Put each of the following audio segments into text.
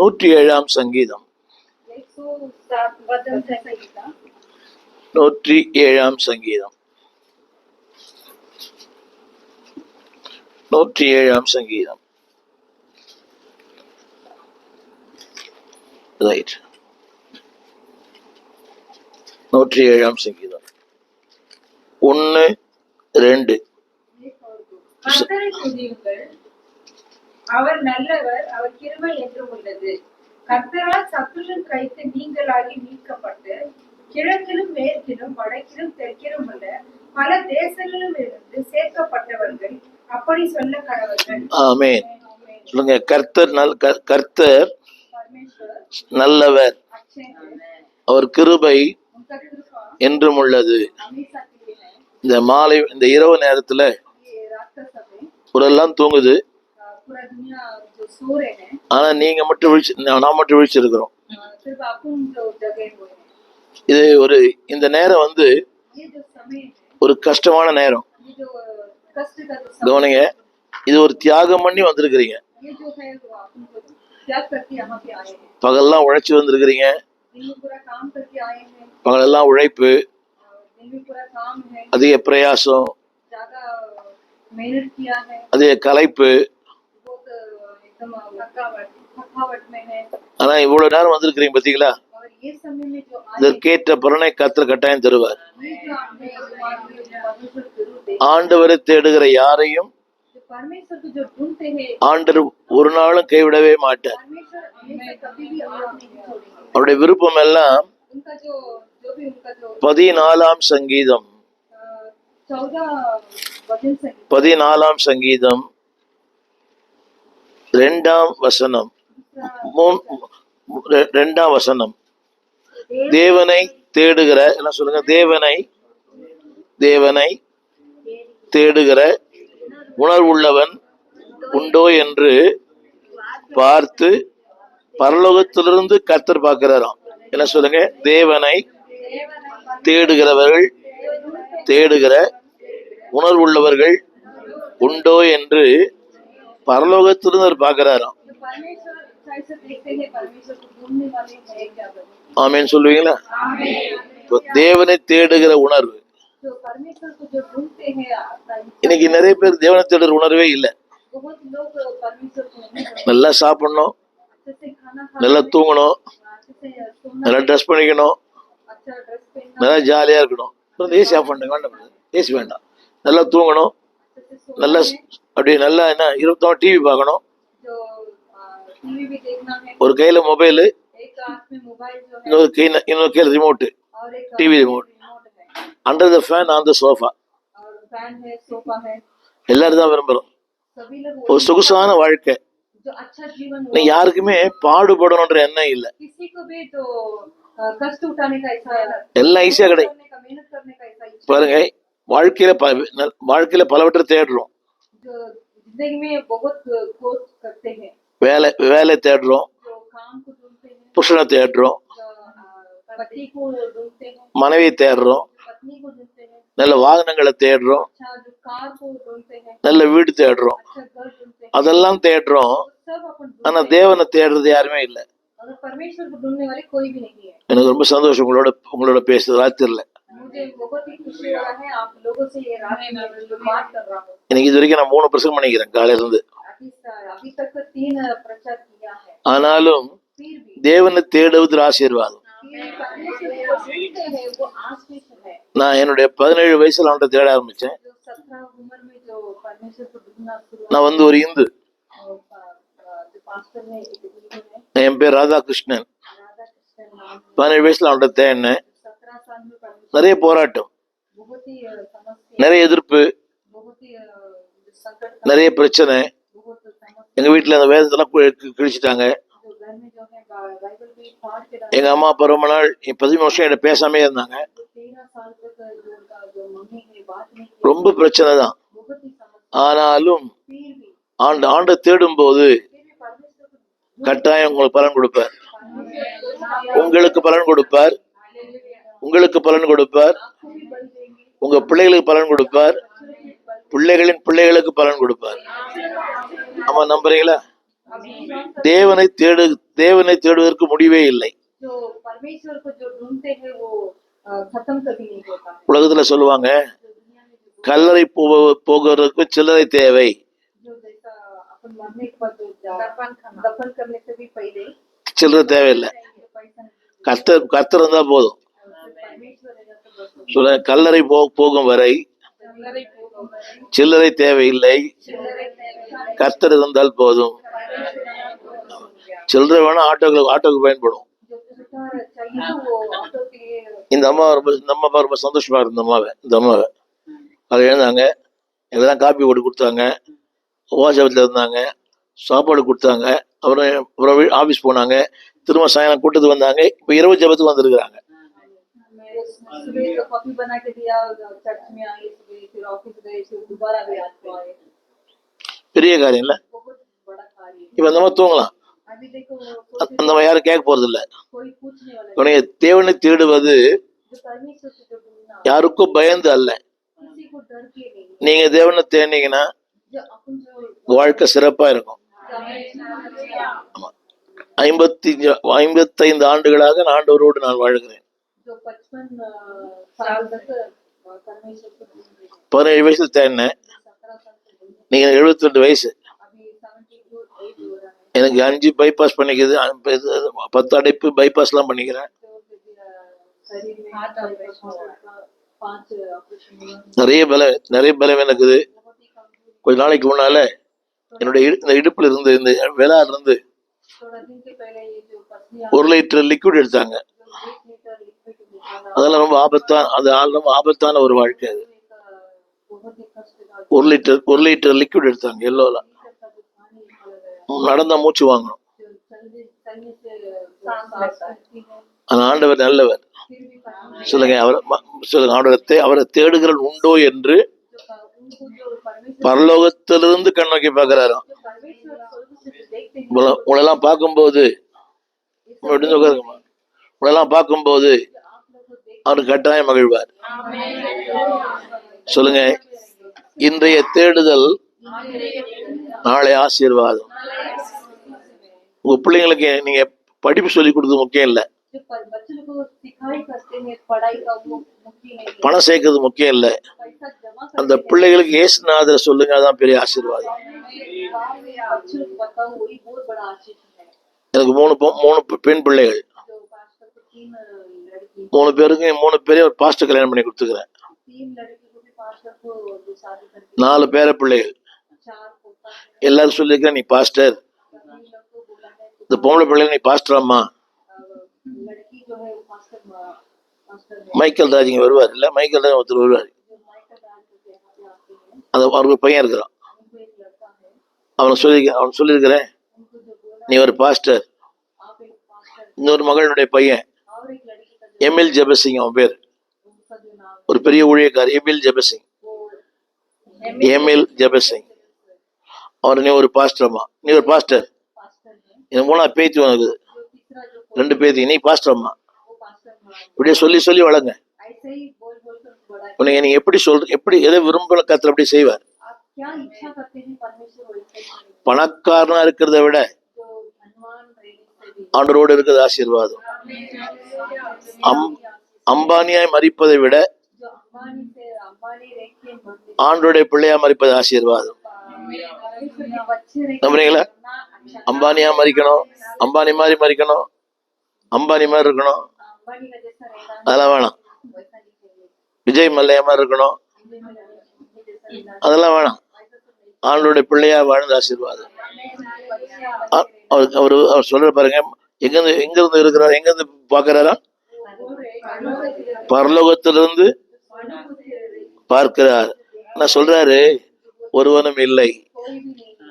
107 சங்கீதம் 107 சங்கீதம் 107 சங்கீதம் ரைட் 107 சங்கீதம் 1-2 அவர் நல்லவர், அவர் கிருபை என்றும் உள்ளது. கர்த்தரால் சத்துருவின் கைக்கு நீங்களாகி மீட்கப்பட்டு கிழக்கிலும் மேற்கிலும் வடக்கிலும் தெற்கிலும் உள்ள பல தேசங்களிலும் இருந்து சேர்க்கப்பட்டவர்கள் அப்படி சொல்ல கடவர்கள். ஆமென். சொல்லுங்க, கர்த்தர் நல்லவர், அவர் கிருபை என்றும் உள்ளது. இந்த மாலை இந்த இரவு நேரத்துல உடெல்லாம் தூங்குது, ஆனா நீங்க மட்டும் நான் மட்டும் விழிச்சிருக்கிறோம். இது இந்த நேரம் ஒரு கஷ்டமான நேரம். கவனிங்க, இது ஒரு தியாகம் பண்ணி வந்திருக்கிறீங்க. பகல்லாம் உழைச்சி வந்திருக்கிறீங்க. பகலெல்லாம் உழைப்பு, அதிக பிரயாசம், அதிக களைப்பு. ஆனா இவ்வளவு நேரம் வந்திருக்கிறீங்க பாத்தீங்களா? இதற்கேற்ற பலனை கர்த்தர் கட்டாயம் தருவார். ஆண்டவரை தேடுகிற யாரையும் ஆண்டவர் ஒரு நாளும் கைவிடவே மாட்டார். அவருடைய விருப்பம் எல்லாம் 14 சங்கீதம் 14 சங்கீதம் 2 வசனம் 2 வசனம். தேவனை தேடுகிற, என்ன சொல்லுங்க, தேவனை தேடுகிற உணர்வுள்ளவன் உண்டோ என்று பார்த்து, பரலோகத்திலிருந்து கர்த்தர் பார்க்கிறாராம். என்ன சொல்லுங்க, தேவனை தேடுகிற உணர்வுள்ளவர்கள் உண்டோ என்று பரலோகத்திலிருந்து பார்க்கிறாராம். ஆமேன் சொல்லுவீங்களா? தேவனை தேடுகிற உணர்வு. இன்னைக்கு நிறைய பேர் தேவனை தேடுற உணர்வே இல்லை. நல்லா சாப்பிடணும், நல்லா தூங்கணும், நல்லா ட்ரெஸ் பண்ணிக்கணும், நல்லா ஜாலியா இருக்கணும். ஏசி ஆஃப் பண்ணுங்க, வேண்டாம் ஏசி வேண்டாம். நல்லா தூங்கணும், நல்லா அப்படி நல்லா என்ன 24 டிவி பார்க்கணும், ஒரு கையில மொபைலு, இன்னொரு கையில remote, TV remote, under the fan on the sofa. எல்லாரும் தான் விரும்புறோம் ஒரு சொகுசான வாழ்க்கை. யாருக்குமே பாடுபடணும்ன்ற எண்ணம் இல்லை. எல்லாம் ஈஸியா கிடைக்கும். பாருங்க, வாழ்க்கையில பலவற்றை தேடுறோம். வேலை தேடுறோம், புருஷனை தேடுறோம், மனைவி தேடுறோம், நல்ல வாகனங்களை தேடுறோம், நல்ல வீடு தேடுறோம், அதெல்லாம் தேடுறோம். ஆனா தேவனை தேடுறது யாருமே இல்லை. எனக்கு ரொம்ப சந்தோஷம் உங்களோட பேசுறது. ராத்திரில இன்னைக்கு இது வரைக்கும் நான் 3 பிரசங்கம் பண்ணிக்கிறேன் காலையில இருந்து. ஆனாலும் தேவனை தேடுவது ஆசீர்வாதம். நான் என்னுடைய 17 வயசுல அவன்கிட்ட தேட ஆரம்பிச்சேன். நான் ஒரு இந்து. என் பேர் ராதாகிருஷ்ணன். 17 வயசுல அவன்கிட்ட தேடினேன். நிறைய போராட்டம், நிறைய எதிர்ப்பு, நிறைய பிரச்சனை. எங்க வீட்டுல அந்த வேதத்தெல்லாம் கிழிச்சிட்டாங்க. எங்க அம்மா அப்பா ரொம்ப நாள் 13 வருஷம் என்கிட்ட பேசாமே இருந்தாங்க. ரொம்ப பிரச்சனை தான். ஆனாலும் ஆண்டை தேடும் போது கட்டாயம் உங்களுக்கு பலன் கொடுப்பார். உங்களுக்கு பலன் கொடுப்பார், உங்களுக்கு பலன் கொடுப்பார், உங்க பிள்ளைகளுக்கு பலன் கொடுப்பார், பிள்ளைகளின் பிள்ளைகளுக்கு பலன் கொடுப்பார். ஆமா, நம்புறீங்களா? अब विश्वास करते தேவனை தேடுவதற்கு முடிவே இல்லை. जो परमेश्वर को जो ढूंढते हैं वो खत्म कभी नहीं होता है। உலகத்துல சொல்லுவாங்க जो दुनिया में जो கல்லறை போகிறதுக்கு சில்லறை தேவை. जो जैसा अपन मरने के बाद जो दफन करने से भी पहले சில்லறை தேவையில்லை. पैसा नहीं, கர்த்தர் இருந்தா போதும். परमेश्वर रहेगा तो बस होगा। சொல்ல கல்லறை போகும் வரை चिल्लरे को சில்லறை தேவையில்லை. चिल्लरे नहीं, கர்த்தர் இருந்தால் போதும். சில்லறை வேணா ஆட்டோக்கு பயன்படும். जो चिल्लर चाहिए तो वो ऑटो के लिए இந்த அம்மா ரொம்ப சந்தோஷமா இருந்த இந்த அம்மாவை அதை எழுந்தாங்க, எல்லாம் காப்பி போட்டு கொடுத்தாங்க, உபவாசத்தில் இருந்தாங்க, சாப்பாடு கொடுத்தாங்க, அப்புறம் ஆபீஸ் போனாங்க, திரும்ப சாயங்காலம் கூட்டத்துக்கு வந்தாங்க, இப்ப இரவு ஜெபத்துக்கு வந்திருக்கிறாங்க. सुबह तो कॉफी बना के दिया, चर्च में आए, सुबह फिर ऑफिस गए, फिर दोबारा भी रात को आए। பெரிய காரியம் இல்ல. बहुत बड़ा कार्य है। இப்ப அந்த மாதிரி தூங்கலாம். अभी देखो அந்த மாதிரி யாரும் கேட்க போறது இல்ல. कोई पूछने वाला உன்னை தேவனை தேடுவது जो परमेश्वर से जो ढूंढना யாருக்கும் பயந்து அல்ல. किसी को डर के नहीं, நீங்க தேவனை தேடினீங்கன்னா जो अपन जो வாழ்க்கை சிறப்பா இருக்கும். ஆமா. 55 ஆண்டுகளாக நான் ஆண்டவரோடு நான் வாழ்கிறேன். जो 55 साल तक परमेश्वर को ढूंढ रहे हैं। 17 வயசுல தேடினேன். 17 साल से ढूंढ रहे நீங்க 72 வயசு. हैं। अभी 72 एज हो रहा है। எனக்கு 5 பைபாஸ் பண்ணிக்குது, 10 அடைப்பு பைபாஸ் எல்லாம் பண்ணிக்கிறேன். तो शरीर में हार्ट ऑपरेशन हुआ, 5 ऑपरेशन हुआ। நிறைய பலம் இருக்குது. बहुत ही कमजोर, கொஞ்ச நாளைக்கு முன்னால என்னுடைய இந்த இடுப்புல இருந்து இந்த விழால இருந்து थोड़ा दिन के पहले ये जो पसलियां 1 லிட்டர் லிக்விட் எடுத்தாங்க. जो 1 लीटर लिक्विड निकाला, அதெல்லாம் ரொம்ப ஆபத்தான ஒரு வாழ்க்கை அது. बहुत ही कष्टदायक 1 லிட்டர் லிக்விட் எடுத்தாங்க எல்லோல. लीटर का जो पानी निकाला गया, நடந்தா மூச்சு வாங்கணும். जो चलने से सांस लगती है, ஆனா ஆண்டவர் நல்லவர். फिर भी परमेश्वर சொல்லுங்க அவரை தேடுகிறவன் உண்டோ என்று उनको जो परमेश्वर பரலோகத்திலிருந்து கண்ணோக்கி பார்க்கிறாராம். जो परमेश्वर स्वर्ग से जो देखते हैं, உங்களெல்லாம் பார்க்கும்போது உங்களெல்லாம் பார்க்கும்போது आप लोग को देख அவர் கட்டாயம் மகிழ்வார். சொல்லுங்க, இன்றைய தேடுதல் நாளை ஆசீர்வாதம். உங்க பிள்ளைங்களுக்கு நீங்க படிப்பு சொல்லி கொடுத்தது முக்கியம் இல்ல, जो बच्चों को सिखाई करते हैं पढ़ाई का वो मुख्य नहीं, பணம் சேர்க்கறது முக்கியம் இல்ல. पैसा जमा அந்த பிள்ளைகளுக்கு இயேசுநாதர் சொல்லுங்க, அதான் பெரிய ஆசீர்வாதம். बच्चों को बताओ वही बहुत बड़ा आशीष है। எனக்கு 3 பெண் பிள்ளைகள். जो पास्टर को 3 लड़की, 3 பேரையும் ஒரு பாஸ்டர் கல்யாணம் பண்ணி கொடுத்துக்கிறேன். 3 लड़की को भी पास्टर को जो शादी करके 4 பேர பிள்ளைகள். 4 पोता है। எல்லாரும் சொல்லியிருக்கேன், நீ பாஸ்டர். सभी लोग को बोला है இந்த பொம்பளை பிள்ளைங்க நீ பாஸ்டர் அம்மா. लड़की जो है वो पास्टर है। மைக்கேல் ராஜ் இங்க வருவார் இல்ல, மைக்கேல் ராஜ் ஒருத்தர் வருவார். जो माइकल राज जो यहाँ पे आते हैं, அந்த அவருக்கு ஒரு பையன் இருக்கிறான். उनको एक लड़का है, அவன் சொல்லியிருக்கிறேன், उनको जो बोला நீ ஒரு பாஸ்டர். आप एक पास्टर, இன்னொரு மகளுடைய பையன் और एक लड़की का जो எமில் ஜெபசிங், அவன் பேர். उनका जो नाम ஒரு பெரிய ஊழியக்கார் எமில் ஜெபசிங். वो எமில் ஜெபசிங். அவர் நீ ஒரு பாஸ்டர் அம்மா, நீ ஒரு பாஸ்டர். पास्टर है। இது 3 பேத்தி உனக்கு, जो तीसरा जो 2 பேத்தி, நீ பாஸ்டர் அம்மா. वो पास्टर है। இப்படியே சொல்லி வளங்க. ऐसे ही बोल कर बड़ा, நீங்க எப்படி எதை விரும்புற கர்த்தர் அப்படி செய்வார். आप क्या इच्छा करते हैं परमेश्वर वैसे ही करेगा। பணக்காரனா இருக்கிறத விட जो धनवान रहने से भी ஆண்டவரோடு இருக்கிறது ஆசீர்வாதம். அம்பானியாய் மரிப்பதை விட जो अंबानी रह के मरने ஆண்டோடைய பிள்ளையா மரிப்பது ஆசீர்வாதம். बच्चे रह के நம்புறீங்களா? मरना अच्छा। அம்பானியா மரிக்கணும், அம்பானி மாதிரி மரிக்கணும், அம்பானி மாதிரி இருக்கணும், अंबानी का जैसा रहना அதெல்லாம் வேணாம். वैसा नहीं चाहिए। விஜய் மல்லையா மாதிரி இருக்கணும், जैसा रहना அதெல்லாம் வேணாம். ஆண்டோடைய பிள்ளையா வாழ்ந்த ஆசீர்வாதம். அவர் சொல்ற பாருங்க, எங்கிருந்து இருக்கிறார், எங்கிருந்து பாக்குறாரா? பரலோகத்திலிருந்து பார்க்கிறார். நான் சொல்றாரு, ஒருவனும் இல்லை.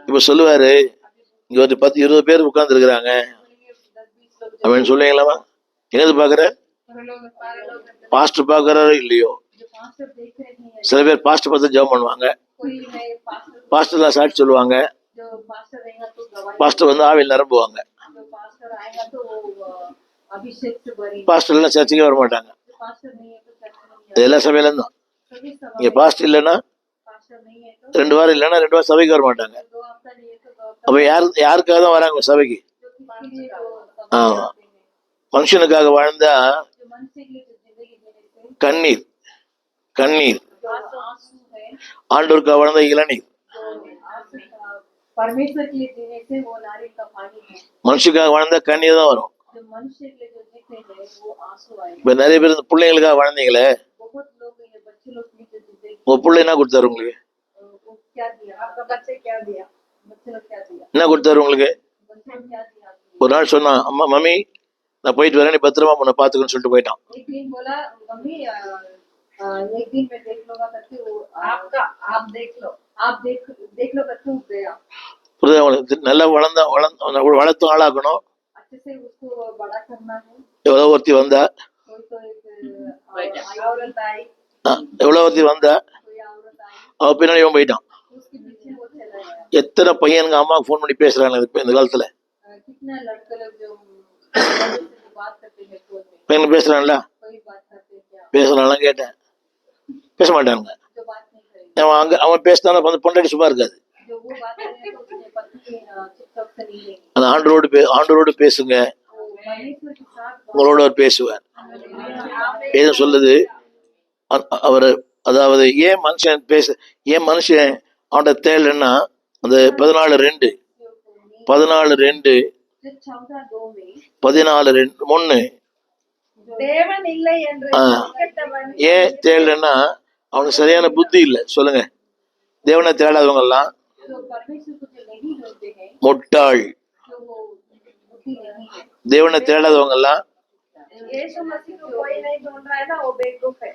இப்ப சொல்லுவாரு, இங்க ஒரு 10-20 பேர் உட்கார்ந்து இருக்கிறாங்க அப்படின்னு சொல்லுவீங்களாமா? எங்கிருந்து பாக்குற? பாஸ்டர் பாக்குறாரோ இல்லையோ, जो पास्टर देख रहे हैं, சில பேர் பாஸ்டர் பார்த்து ஜெபம் பண்ணுவாங்க, कोई नए पास्टर பாஸ்டர் தான் சாட்சி சொல்லுவாங்க, जो पास्टर रहेगा तो गवाही, பாஸ்டர் வந்து ஆவியில் நிரம்புவாங்க, जो पास्टर आएगा तो वो अभिषेक से भरी, பாஸ்டர் எல்லாம் சர்ச்சைக்கு வர மாட்டாங்க. जो पास्टर नहीं है तो चर्च में नहीं இது எல்லா சபையில இருந்தும் आएगा। सभी இங்க सभा பாஸ்டர் இல்லைன்னா पास्टर नहीं है तो 2 வாரம் இல்லைன்னா 2 வாரம் சபைக்கு வர மாட்டாங்க. 2 हफ्ता नहीं है तो அப்ப யாருக்காக தான் வராங்க சபைக்கு? जो किसके लिए जो हाँ। सभा आते हैं, மனுஷனுக்காக வாழ்ந்தா जो मनुष्य के लिए जो जिंदगी जीने से கண்ணீர் கண்ணீர், जो आंसू है, ஆண்டவருக்காக வாழ்ந்த இளநீர், जो आंसू परमेश्वर के लिए जीने से वो नारियल का पानी है। மனுஷனுக்காக வாழ்ந்தா கண்ணீர் தான் வரும். जो मनुष्य के लिए जो जीते हैं वो आंसू आए। இப்ப நிறைய பேர் இந்த பிள்ளைங்களுக்காக வாழ்ந்தீங்களே, बहुत लोग ये बच्चे लोग की जो जिंदगी உங்க பிள்ளை என்ன கொடுத்தாரு உங்களுக்கு? वो क्या दिया आपका बच्चे क्या दिया, बच्चे लोग क्या दिया, என்ன கொடுத்தாரு உங்களுக்கு? बच्चे लोग क्या दिया आपको? ஒரு நாள் சொன்னா, அம்மா மம்மி நான் போயிட்டு வரேன், நீ பத்திரமா உன்னை பாத்துக்கணும்னு சொல்லிட்டு போயிட்டான். एक दिन बोला मम्मी एक दिन में देख लूंगा करके वो आपका आप देख लो करके वो गया। புரியுதா உங்களுக்கு? நல்லா வளர்த்து ஆளாக்கணும். अच्छे से उसको बड़ा करना है। எவ்வளோ ஒருத்தி வந்தா, कोई तो एक औरत आई, எவ்வளோ ஒருத்தி வந்தா, कोई औरत आई, அவ பின்னாடி இவன் போயிட்டான். उसके पीछे वो चला गया। எத்தனை பையனுங்க அம்மாவுக்கு ஃபோன் பண்ணி பேசுறாங்க இப்ப இந்த காலத்துல? कितना लड़के लोग जो मोबाइल से बात करते हैं फोन में, பையன் பேசுறான்ல, कोई बात करते हैं क्या, பேசுறான்லாம் கேட்டேன், பேச மாட்டாங்க. जो बात नहीं करेंगे, அவன் பேசினா வந்து பொண்டாட்டி சும்மா இருக்காது. जो वो बात करेंगे तो उसके पत्नी चुपचाप से नहीं लेंगे। அந்த ஆண்டவரோடு பேசுங்க, वो परमेश्वर के साथ உங்களோட அவர் பேசுவார். வேதம் சொல்லுது, அவர் அதாவது ஏன் மனுஷன் அவன்கிட்ட தேடலன்னா, அந்த 14:2 14:2 जो 14:2 में 14:3 தேவன் இல்லை என்று ஆ. கேட்டவன் ஏன் தேடலன்னா அவனுக்கு சரியான புத்தி இல்லை. சொல்லுங்க, தேவனை தேடாதவங்க எல்லாம் जो परमेश्वर को जो नहीं ढूंढते हैं, முட்டாள். जो वो बुद्धि नहीं है। தேவனை தேடாதவங்க எல்லாம் यीशु मसीह को कोई नहीं ढूंढ रहा है ना, वो बेवकूफ है।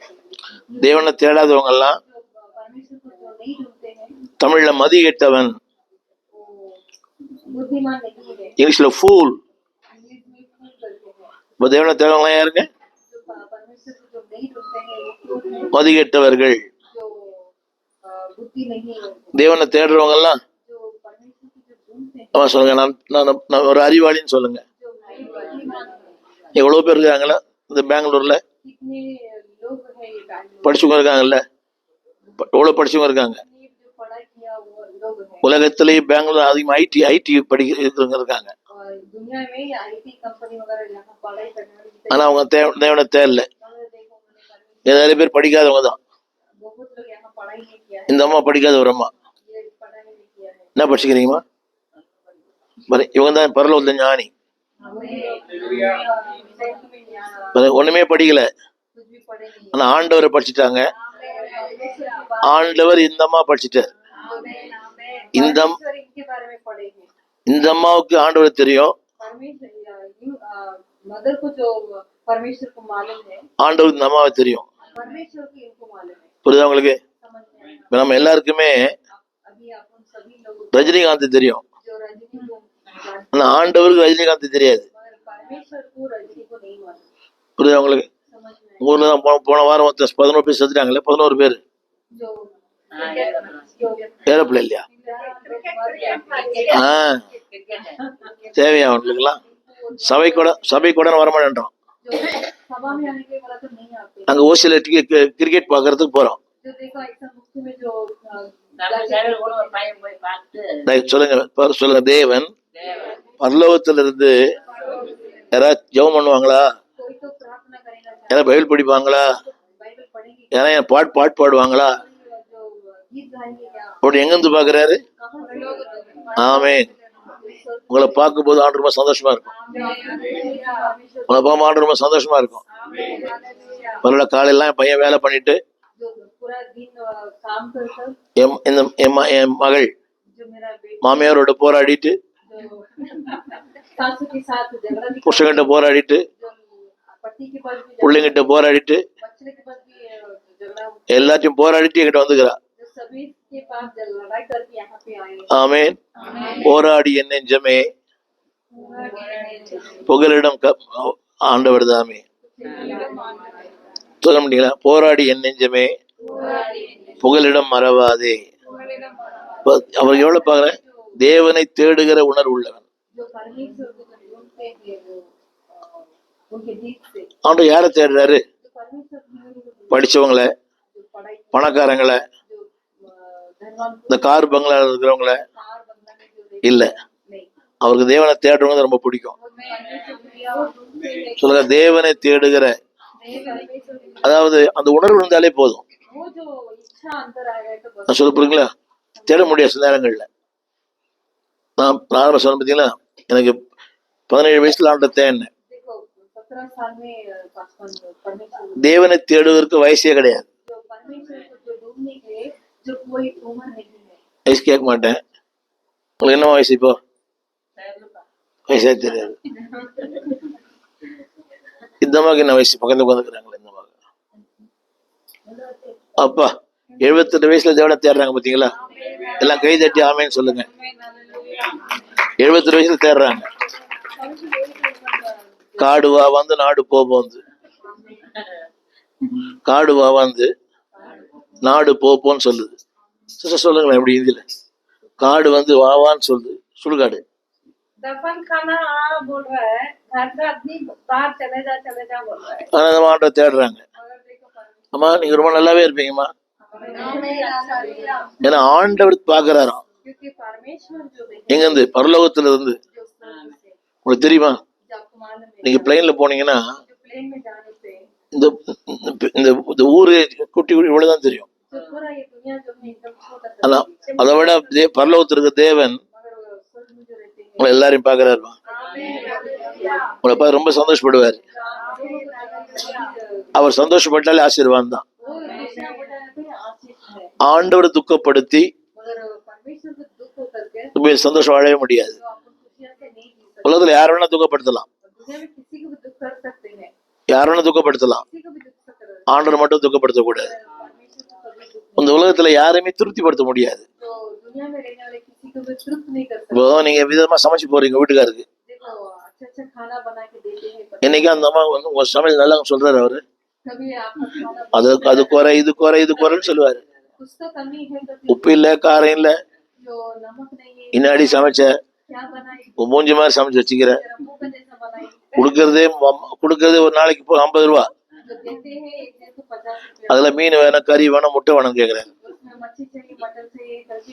தேவனை தேடாதவங்க எல்லாம் जो परमेश्वर को जो नहीं ढूंढते हैं தமிழ்ல மதி கெட்டவன், वो बुद्धिमान नहीं है, இங்கிலீஷ்ல ஃபூல். इंग्लिश में फूल करते हैं। இப்ப தேவனை தேடவங்க யாருங்க? जो परमेश्वर को जो नहीं ढूंढते हैं वो फूल है, மதி கெட்டவர்கள். जो बुद्धि नहीं है उनको। தேவனை தேடுறவங்க எல்லாம் जो परमेश्वर को जो ढूंढते हैं, அவன் சொல்லுங்க, நான் ஒரு அறிவாளின்னு சொல்லுங்க. जो बुद्धिमान है। எவ்வளவு பேர் இருக்காங்களா இந்த பெங்களூர்ல? कितने लोग हैं ये बैंगलोर படிச்சவங்க இருக்காங்கல்ல, எவ்வளவு படிச்சவங்க இருக்காங்க. में जो पढ़ाई किया वो लोग हैं। உலகத்திலேயே பெங்களூர் அதிகமாக ஐடி படிக்கிறவங்க இருக்காங்க. और दुनिया में आईटी कंपनी वगैरह यहाँ पढ़ाई करने वाली ஆனா அவங்க தேவனை தேடல. उन्होंने देखो उन्होंने நிறைய பேர் படிக்காதவங்க தான். बहुत लोग यहाँ पढ़ाई नहीं किया है, இந்த அம்மா படிக்காத ஒரு அம்மா. ये पढ़ाई नहीं किया है। என்ன படிச்சுக்கிறீங்கம்மா? இவங்க தான் பரலோகத்துல ஞானி. ஒண்ணுமே படிக்கல, कुछ भी पढ़े नहीं। ஆனா ஆண்டவரை படிச்சுட்டாங்க. ஆண்டவர் இந்த அம்மா படிச்சுட்டார். இந்த परमेश्वर इनके बारे में पढ़े हैं। இந்த அம்மாவுக்கு ஆண்டவர் தெரியும், परमेश्वर मदर को जो परमेश्वर को मालूम है, ஆண்டவர் இந்த அம்மாவை தெரியும். परमेश्वर को इनको मालूम है। புரியுதா உங்களுக்கு? समझ में आया? இப்ப நம்ம எல்லாருக்குமே अभी आप उन सभी लोगों ரஜினிகாந்த் தெரியும், जो रजनी को जानते ஆனா ஆண்டவருக்கு ரஜினிகாந்த் தெரியாது. हैं, मगर परमेश्वर को रजनी को नहीं मालूम। புரியுதா உங்களுக்கு? समझ में आया? ஊர்ல தான் போன வாரம் 11 பேர் செத்துட்டாங்களே, 11 பேர் जो ஏரோப்ளேன் இல்லையா? ஆஹ் தேவையா அவங்களுக்குலாம்? சபை கூட வரமாட்டேன்றோம். सभा में आने के बाद तो नहीं आते। அங்க ஓசியில கிரிக்கெட் பாக்குறதுக்கு போறோம். जो देखो ऐसा मुफ्त में जो சொல்லுங்க, தேவன் பரலோகத்துல இருந்து யாராவது ஜெபம் பண்ணுவாங்களா? कोई तो प्रार्थना करेगा, யாராவது பைபிள் படிப்பாங்களா? बाइबल पढ़ेगी, யாராவது பாட்டு पाடுவாங்களா? जो गीत गाएंगे क्या, அப்படி எங்க இருந்து பாக்குறாரு? कहाँ से लोग ஆமென். உங்களை பார்க்கும்போது ஆண்டு ரொம்ப சந்தோஷமா இருக்கும். உங்களை பார்க்க ஆண்டு ரொம்ப சந்தோஷமா இருக்கும். பரவாயில்ல, காலையெல்லாம் என் பையன் வேலை பண்ணிட்டு जो पूरा दिन काम कर कर, என் மகள் जो मेरा बेटा மாமியாரோட போராடிட்டு, जो सासू के साथ झगड़ा भी, புருஷன்கிட்ட போராடிட்டு, जो पति के पास भी பிள்ளைங்கிட்ட போராடிட்டு, बच्चे के पास भी झगड़ा, எல்லாத்தையும் போராடிட்டு என்கிட்ட வந்துக்கிறா. जो सभी के पास लड़ाई करके यहाँ पे आए। ஆமென். போராடி என் நெஞ்சமே புகலிடம் ஆண்டவர் தாமே. சொல்ல முடியுங்களா? போராடி என் நெஞ்சமே புகலிடம் மறவாதே. அவர் எவ்வளவு பாக்குறேன், தேவனை தேடுகிற உணர்வு உள்ளவன். जो परमेश्वर को जो ढूंढते हैं वो उनके जीत से, ஆண்டவர் யாரை தேடுறாரு? जो परमेश्वर को படிச்சவங்களை, जो पढ़ाई பணக்காரங்களை, जो धनवान இந்த கார் பங்களா இருக்கிறவங்கள, कार बंगला में जो இல்ல. नहीं। அவருக்கு தேவனை தேடுறவங்க ரொம்ப பிடிக்கும். परमेश्वर की दुनिया और ढूंढते हैं। சொல்லுங்க, தேவனை தேடுகிற, परमेश्वर की அதாவது அந்த உணர்வு இருந்தாலே போதும். वो जो इच्छा अंदर आ गए तो बस। நான் சொல்ல போறீங்களா? தேட முடியாது சில நேரங்கள்ல. நான் ஆரம்ப சொன்ன பார்த்தீங்களா, எனக்கு 17 வயசுல ஆண்ட தேடினேன். देखो 17 साल में परमेश्वर தேவனை தேடுவதற்கு வயசே கிடையாது. जो परमेश्वर को जो ढूंढने के जो कोई उम्र नहीं है। வயசு கேட்க மாட்டேன். உங்களுக்கு என்ன வயசு இப்போ? வயசே தெரியாது. இந்த மாதிரி என்ன வயசு பக்கத்துல உட்காந்துக்கிறாங்களே இந்த மாதிரி. அப்பா 78 வயசுல தேவனை தேடுறாங்க பாத்தீங்களா? எல்லாம் கை தட்டி ஆமேன்னு சொல்லுங்க. 78 வயசுல தேடுறாங்க. காடுவா வந்து நாடு போந்து, காடுவா வந்து நாடு போன்னு சொல்லுது. சொல்லுங்களேன் எப்படி இந்தியில? காடு வந்து வாவான்னு சொல்லுது, சுடுகாடு. दफन खाना बोल रहा है, घर का आदमी बाहर चले जा बोल रहा है। ஆனா நம்ம ஆண்டை தேடுறாங்க. मगर देखो परमेश्वर அம்மா நீங்க ரொம்ப நல்லாவே இருப்பீங்கம்மா. ஏன்னா ஆண்டவர் பாக்குறாராம். क्योंकि परमेश्वर जो எங்க இருந்து? பரலோகத்துல இருந்து. जो स्वर्ग से உங்களுக்கு தெரியுமா? जो आपको मालूम है நீங்க பிளைன்ல போனீங்கன்னா जो प्लेन में जाने से இந்த இந்த ஊரு குட்டி குட்டி இவ்வளவுதான் தெரியும். जो पूरा ये दुनिया जो है एकदम छोटा सा ஆனா அதை விட பரலோகத்துல இருக்க தேவன் मगर वो स्वर्ग में जो रहते हैं உங்களை எல்லாரையும் பாக்குறாரு. உங்களை பார்த்து ரொம்ப சந்தோஷப்படுவார். அவர் சந்தோஷப்பட்டாலே ஆசீர்வாதம் தான். वो हमेशा बड़ा आशीष है। ஆண்டவரை துக்கப்படுத்தி मगर परमेश्वर को दुख होकर के உண்மையில் சந்தோஷம் வாழவே முடியாது. जो अपन खुशियां से नहीं जी सकते। உலகத்துல யார வேணா துக்கப்படுத்தலாம், दुनिया में किसी को भी दुख कर सकते हैं, யார வேணா துக்கப்படுத்தலாம். किसी को भी दुख कर सकते हैं। ஆண்டவர் மட்டும் துக்கப்படுத்தக்கூடாது. परमेश्वर को कभी दुख இந்த உலகத்துல யாரையுமே திருப்திப்படுத்த முடியாது. तो दुनिया में रहने वाले किसी को भी तृप्त नहीं कर सकते। இப்போ நீங்க விதமா சமைச்சு போறீங்க வீட்டுக்காருக்கு, देखो अच्छा खाना बना के देते हैं, என்னைக்கு அந்த அம்மா வந்து உங்க சமையல் நல்லா சொல்றாரு அவரு, कभी आपका खाना அது குறை இது குறைன்னு சொல்லுவாரு. कुछ तो कमी है, तो உப்பு இல்ல காரம் இல்ல, जो नमक नहीं है, இன்னாடி சமைச்ச क्या बनाई, உன் மூஞ்சி மாதிரி சமைச்சு வச்சுக்கிற, तेरा मुंह का जैसा बनाई। கொடுக்கறதே ஒரு நாளைக்கு 50 ரூபா, जो देते हैं एक दिन को 50 रुपया, அதுல மீன் வேணும் கறி வேணும் முட்டை வேணும் கேக்குறாரு. उसमें मच्छी चाहिए मटन चाहिए करके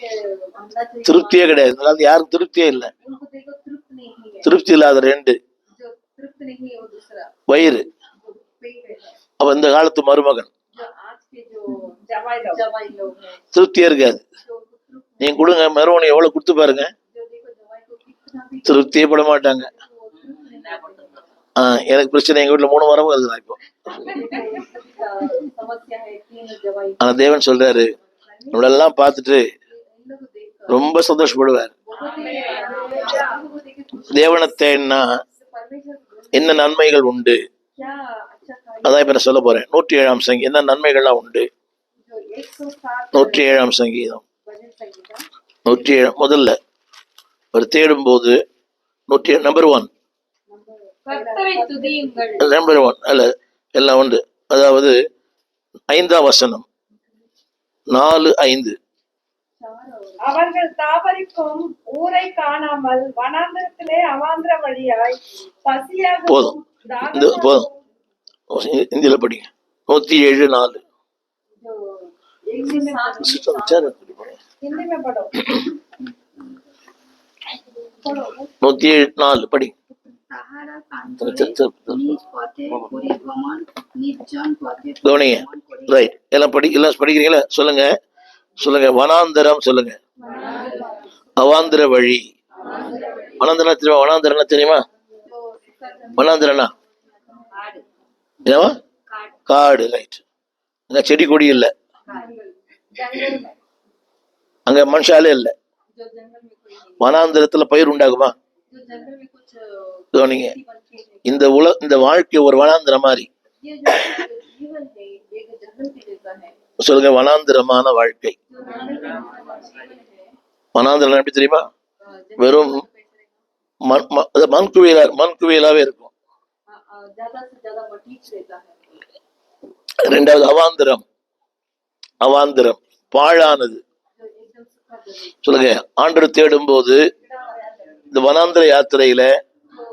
अंडा चाहिए। திருப்தியே கிடையாது. அதனால யாருக்கும் திருப்தியே இல்லை. उनको देखो तृप्त नहीं है, திருப்தி இல்லாத ரெண்டு जो तृप्त नहीं है वो दूसरा வயிறு. जो पेट है। அவ இந்த காலத்து மருமகன் जो आज के जो जवाई लोग हैं திருப்தியே இருக்காது. जो उनको तृप्त நீங்க கொடுங்க மருமகனை எவ்வளவு கொடுத்து பாருங்க, जो देखो जवाई को कितना भी திருப்தியே பட மாட்டாங்க. वो तृप्त नहीं करते। எனக்கு பிரச்சனை, எங்க வீட்டுல 3 மரமும் இருக்குதான் இப்போ. समस्या है 3 जवाई। ஆனா தேவன் சொல்றாரு, நம்மளெல்லாம் பார்த்துட்டு इन लोग को देखकर ரொம்ப சந்தோஷப்படுவார். बहुत ही को देख के खुश। தேவனை தேடினா परमेश्वर को ढूंढ என்ன நன்மைகள் உண்டு, क्या अच्छा कार्य அதான் இப்ப நான் சொல்ல போறேன். 107ஆம் சங்கீதம் என்ன நன்மைகள்லாம் உண்டு. जो 107 107ஆம் சங்கீதம் भजन संगीता 107 முதல்ல ஒரு தேடும் போது 107 நம்பர் 1 கர்த்தரை துதியுங்கள், நம்பர் 1 அல்ல எல்லாம் உண்டு. அதாவது 5ஆம் வசனம் 4:5 அவர்கள் தாவரிக்கும் ஊரை காணாமல் வனாந்தரத்திலே அவாந்திர வழியாய் பசியாகவும் போதும். இந்த போதும், இந்தியில படிங்க. 107:4 हिंदी में पढ़ो 107:4 படி. তাহারা কান্তরে নিজ পথে পরিভ্রমণ নির্জন পথে கவனிங்க. ரைட், எல்லாம் எல்லாம் படிக்கிறீங்களா? சொல்லுங்க சொல்லுங்க. வனாந்தரம் சொல்லுங்க. அவாந்திர வழி. வனாந்தரம் தெரியுமா? வனாந்தரம் தெரியுமா? வனாந்தரனா ஏவா? காடு. ரைட். அங்க செடி கொடி இல்ல, जंगल में அங்க மனுஷாலே இல்ல. जो जंगल में कोई नहीं, வனாந்தரத்துல பயிர் உண்டாகுமா? जो जंगल में कुछ கவனிங்க. खेती बनती है। இந்த வாழ்க்கை ஒரு வனாந்திரம் மாதிரி. ये जो जीवन है एक जंगल के जैसा है, சொல்லுங்க, வனாந்திரமான வாழ்க்கை. जो जंगल का जीवन है। வனாந்திரம் எப்படி தெரியுமா? जंगल வெறும் மண்குவியலாவே இருக்கும். ज्यादा से ज्यादा मटीच रहता है। ரெண்டாவது அவாந்திரம். அவாந்திரம் பாழானது. जो एकदम सूखा जमीन, சொல்லுங்க. ஆண்டவர் தேடும் போது இந்த வனாந்திர யாத்திரையில तो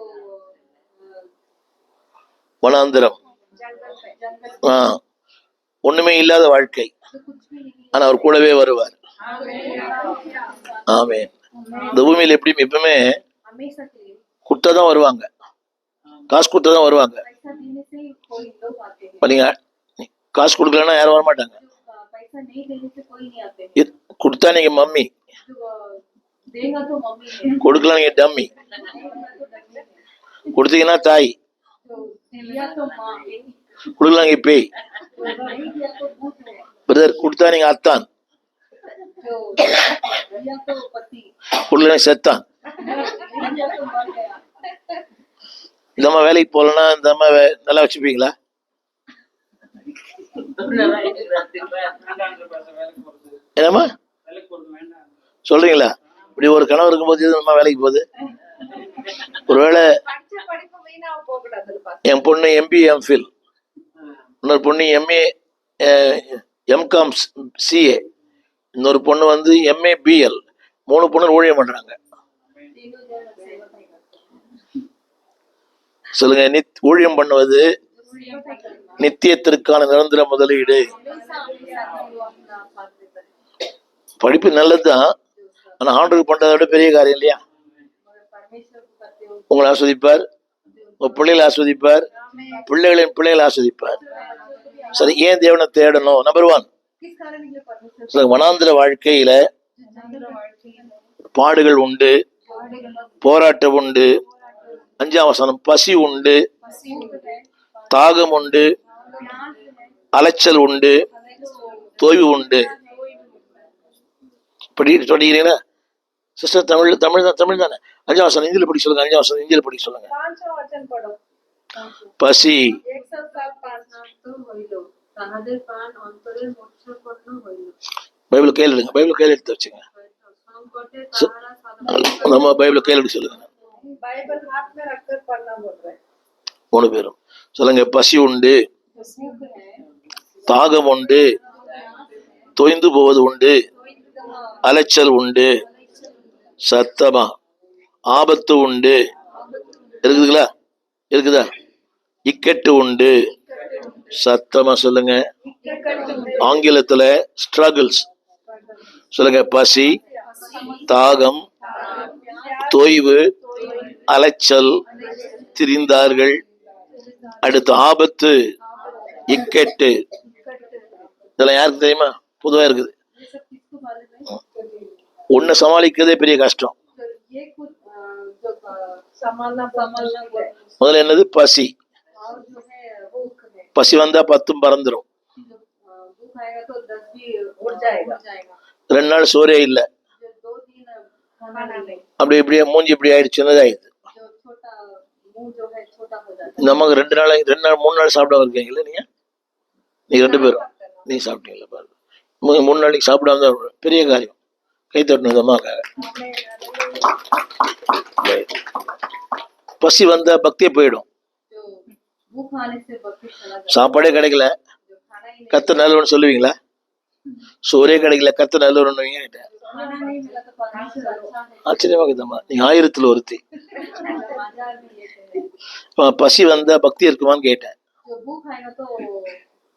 வனாந்திரம் जंगल ஒண்ணுமே இல்லாத வாழ்க்கை, जो कुछ भी नहीं। ஆனா அவர் கூடவே வருவார். ஆமென். இந்த பூமியில எப்படி எப்பவுமே हमेशा के लिए கொடுத்தா தான் வருவாங்க, காசு கொடுத்தா தான் வருவாங்க. पैसा देने से ही कोई लोग आते हैं, பண்ணீங்க காசு கொடுக்கலன்னா யாரும் வர மாட்டாங்க. पैसा नहीं देने से कोई नहीं आते हैं। கொடுத்தா நீங்க மம்மி, जो देगा तो मम्मी है, கொடுக்கலாம் நீங்க டம்மி, கொடுத்தீங்கன்னா தாய், जो दिया तो माँ है, கொடுக்கலாம் நீங்க பேய். जो नहीं दिया तो भूत है, பிரதர் கொடுத்தா நீங்க அத்தான், जो दिया तो पति, கொடுக்கல நீங்க செத்தான். नहीं दिया तो मर गया। இந்த அம்மா வேலைக்கு போகலன்னா இந்த அம்மா நல்லா வச்சுப்பீங்களா? என்னம்மா சொல்றீங்களா? இப்படி ஒரு கனவு இருக்கும்போது இந்த அம்மா வேலைக்கு போகுது. ஒருவேளை படிச்ச படிப்பு வீணா போக கூடாதுப்பா. என் பொண்ணு எம்பி எம்ஃபில், இன்னொரு பொண்ணு எம்ஏ எம்காம் சிஏ, இன்னொரு பொண்ணு வந்து எம்ஏ பிஎல், 3 பொண்ணு ஊழியம் பண்றாங்க. तीनों जन सेवा करते சொல்லுங்க, ஊழியம் பண்ணுவது हैं। நித்தியத்திற்கான நிரந்தர முதலீடு. हमेशा हमेशा वो अपना साथ देता है, படிப்பு நல்லதுதான், ஆனா ஆண்டருக்கு பண்றதை விட பெரிய காரியம் இல்லையா? मगर परमेश्वर को करते हो உங்களை ஆஸ்வதிப்பார், உங்க பிள்ளைகளை ஆஸ்வதிப்பார், பிள்ளைகளின் பிள்ளைகளை ஆஸ்வதிப்பார். சரி, ஏன் தேவனை தேடணும்? நம்பர் 1, किस कारण के लिए परमेश्वर சொல்லுங்க, வனாந்திர வாழ்க்கையில चंद्र वार्षिक பாடுகள் உண்டு, போராட்டம் உண்டு. 5ஆம் வசனம், பசி உண்டு, தாகம் உண்டு, அலைச்சல் உண்டு, தோய்வு உண்டு. படி சொல்லிக்கிறீங்களா சிஸ்டர்? தமிழ் தமிழ் தான், தமிழ் தானே? 5ஆம் வசனம் இந்தியில படி சொல்லுங்க. 5ஆம் வசனம் இந்தியில படி சொல்லுங்க. 5वां वचन पढ़ो। பசி 107:5 तो হইলো তাহাদের প্রাণ অন্তরে মোক্ষপন্ন হইল, பைபிள் கையில் எடுங்க, பைபிள் கையில் எடுத்து வச்சுங்க. संकटे ताहारा साधन। நம்ம பைபிள் கையில் எடுத்து சொல்லுங்க. बाइबल हाथ में रखकर पढ़ना बोल रहे हैं। 3 பேரும் சொல்லுங்க. பசி உண்டு, भूख है, தாகம் உண்டு, தொய்ந்து போவது உண்டு, அலைச்சல் உண்டு, சத்தமா ஆபத்து உண்டு. இருக்குதுங்களா? இருக்குதா? இக்கட்டு உண்டு. சத்தமா சொல்லுங்க. ஆங்கிலத்துல ஸ்ட்ரகிள்ஸ் சொல்லுங்க. பசி, தாகம், தொய்வு, அலைச்சல், திரிந்தார்கள். அடுத்து ஆபத்து, இக்கட்டு. இதெல்லாம் யாருக்கு தெரியுமா? பொதுவா இருக்குது. ये सब किसको मालूम है? ஒன்ன சமாளிக்கிறதே பெரிய கஷ்டம். तो ये कुछ जो संभालना है, முதல்ல என்னது? பசி. और जो है भूख है, பசி வந்தா 10 பறந்துரும். जो भूख आएगा तो 10 भी उड़ जाएगा। 2 நாள் சோறே இல்லை. जो 2 दिन खाना नहीं, அப்படி இப்படியே மூஞ்சி இப்படி ஆயிடுச்சு, சின்னதாயிடுது. जो छोटा मुंह जो है छोटा हो जाता है। நமக்கு 2 நாள் 3 நாள் சாப்பிடாம இருக்கீங்களா நீங்க? நீங்க 2 பேரும் நீ சாப்பிட்டீங்களா? பாருங்க, 3 நாளைக்கு சாப்பிடாம தான் பெரிய காரியம். கை தட்டணும் அம்மாக்காக. பசி வந்தா பக்தியே போயிடும். जो भूख आने से भक्ति चला जाता சாப்பாடே கிடைக்கல, है, जो खाना ही नहीं, கத்த நல்லவன்னு சொல்லுவீங்களா? சோறே கிடைக்கல, கத்த நல்லவன்னு खाना नहीं मिला तो परमेश्वर अच्छा है। ஆச்சரியமா இருக்குதம்மா. நீங்க 1000ல் ஒருத்தி. बाजार में लेते हैं। பசி வந்தா பக்தி இருக்குமான்னு கேட்டேன். जो भूख आएगा तो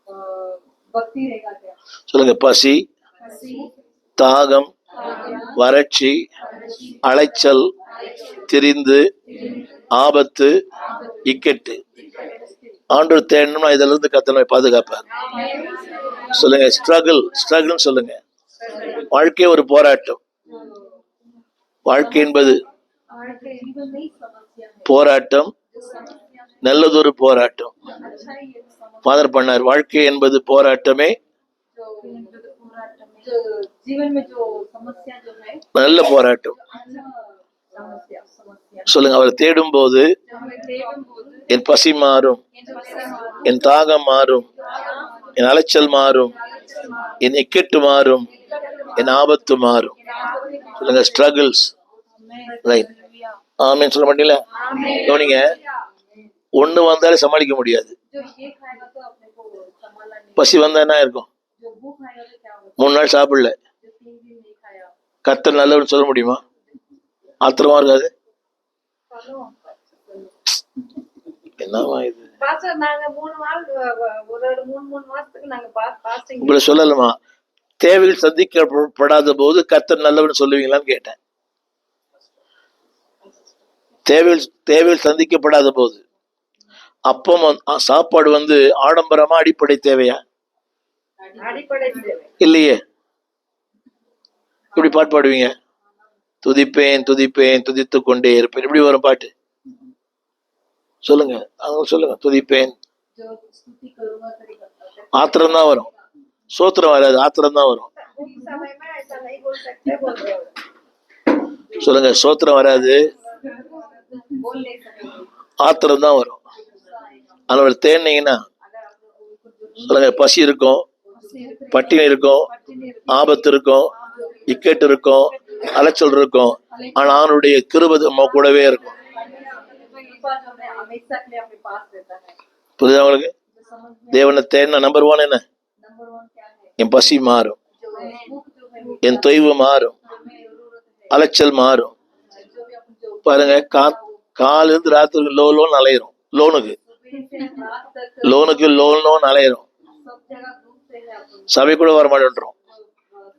अ, भक्ति रहेगा क्या? சொல்லுங்க. பசி, हंसी, தாகம், வறட்சி, அலைச்சல், திரிந்து, ஆபத்து, இக்கட்டு. ஆண்டவர் தேடணும்னா இதுல இருந்து கத்தனை பாதுகாப்பார். சொல்லுங்க. ஸ்ட்ரகிள் சொல்லுங்க. வாழ்க்கை ஒரு போராட்டம். வாழ்க்கை என்பது जीवन में ही समस्या है, போராட்டம், நல்லதொரு போராட்டம். अच्छा ही एक समस्या ஃபாதர் பண்ணார். வாழ்க்கை என்பது போராட்டமே, जो जो जीवन में जो समस्या जो है, நல்ல போராட்டம். अच्छा समस्या சொல்லுங்க. அவரை தேடும் போது जो हमें देवम बोल என் பசி மாறும், என் தாகம் மாறும், என் அலைச்சல் மாறும், என் இக்கட்டு மாறும், என் ஆபத்து மாறும். சொல்லுங்க. ஸ்ட்ரகிள்ஸ். ரைட். ஆமேன்னு சொல்ல மாட்டீங்களா? கவனிங்க. ஒண்ணு வந்தாலே சமாளிக்க முடியாது. जो ये खाएगा तो अपने को संभालना नहीं, பசி வந்தா என்ன இருக்கும்? जो भूख आएगा तो क्या होगा? 3 நாள் சாப்பிடல, जो 3 दिन नहीं खाया, கர்த்தர் நல்லவன்னு சொல்ல முடியுமா? ஆத்திரமா இருக்காது? என்னவா இது? பாஸ்டர் நாங்க 3 நாள் ஒரு 3 மாசத்துக்கு நாங்க பாஸ்டிங் உங்களை சொல்லலாமா? தேவைகள் சந்திக்கப்படாத போது கர்த்தர் நல்லவன்னு சொல்லுவீங்களான்னு கேட்டேன். தேவையில் சந்திக்கப்படாத போது அப்பம் சாப்பாடு வந்து ஆடம்பரமா அடிப்படை தேவையா? அடிப்படை தேவை. இல்லையே. இப்படி பாட்டு பாடுவீங்க, துதிப்பேன் துதிப்பேன் துதித்து கொண்டே இருப்பேன். இப்படி வரும் பாட்டு சொல்லுங்க, அவங்க சொல்லுங்க. துதிப்பேன் ஆத்திரம் தான் வரும், சோத்திரம் வராது, ஆத்திரம் தான் வரும். उस समय में ऐसा नहीं बोल सकते, बोल रहे हो, சொல்லுங்க, சோத்திரம் வராது, बोल नहीं सकते। ஆத்திரம் தான் வரும். அதனால தேன்னீங்கன்னா சொல்லுங்க, பசி இருக்கும், பட்டினி இருக்கும், ஆபத்து இருக்கும், இக்கட்டு இருக்கும், அலைச்சல் இருக்கும். ஆனா அவனுடைய கிருபை நம்ம கூடவே இருக்கும். हमेशा के लिए अपने पास रहता है। புரியுதா உங்களுக்கு? தேவனை தேடின நம்பர் 1 என்ன? नंबर 1 क्या है? என் பசி மாறும், जो भूख जो है, என் தொய்வு மாறும், हमें जरूरत है, அலைச்சல் மாறும். जो भी अपन जो பாருங்க, காலிருந்து ராத்திரி லோன் அலையிறோம். லோனுக்கு सुबह से रात तक லோனுக்கு லோன் அலையிறோம். सब जगह घूमते हैं अपन। சபை கூட வர மாட்டேன்றோம்.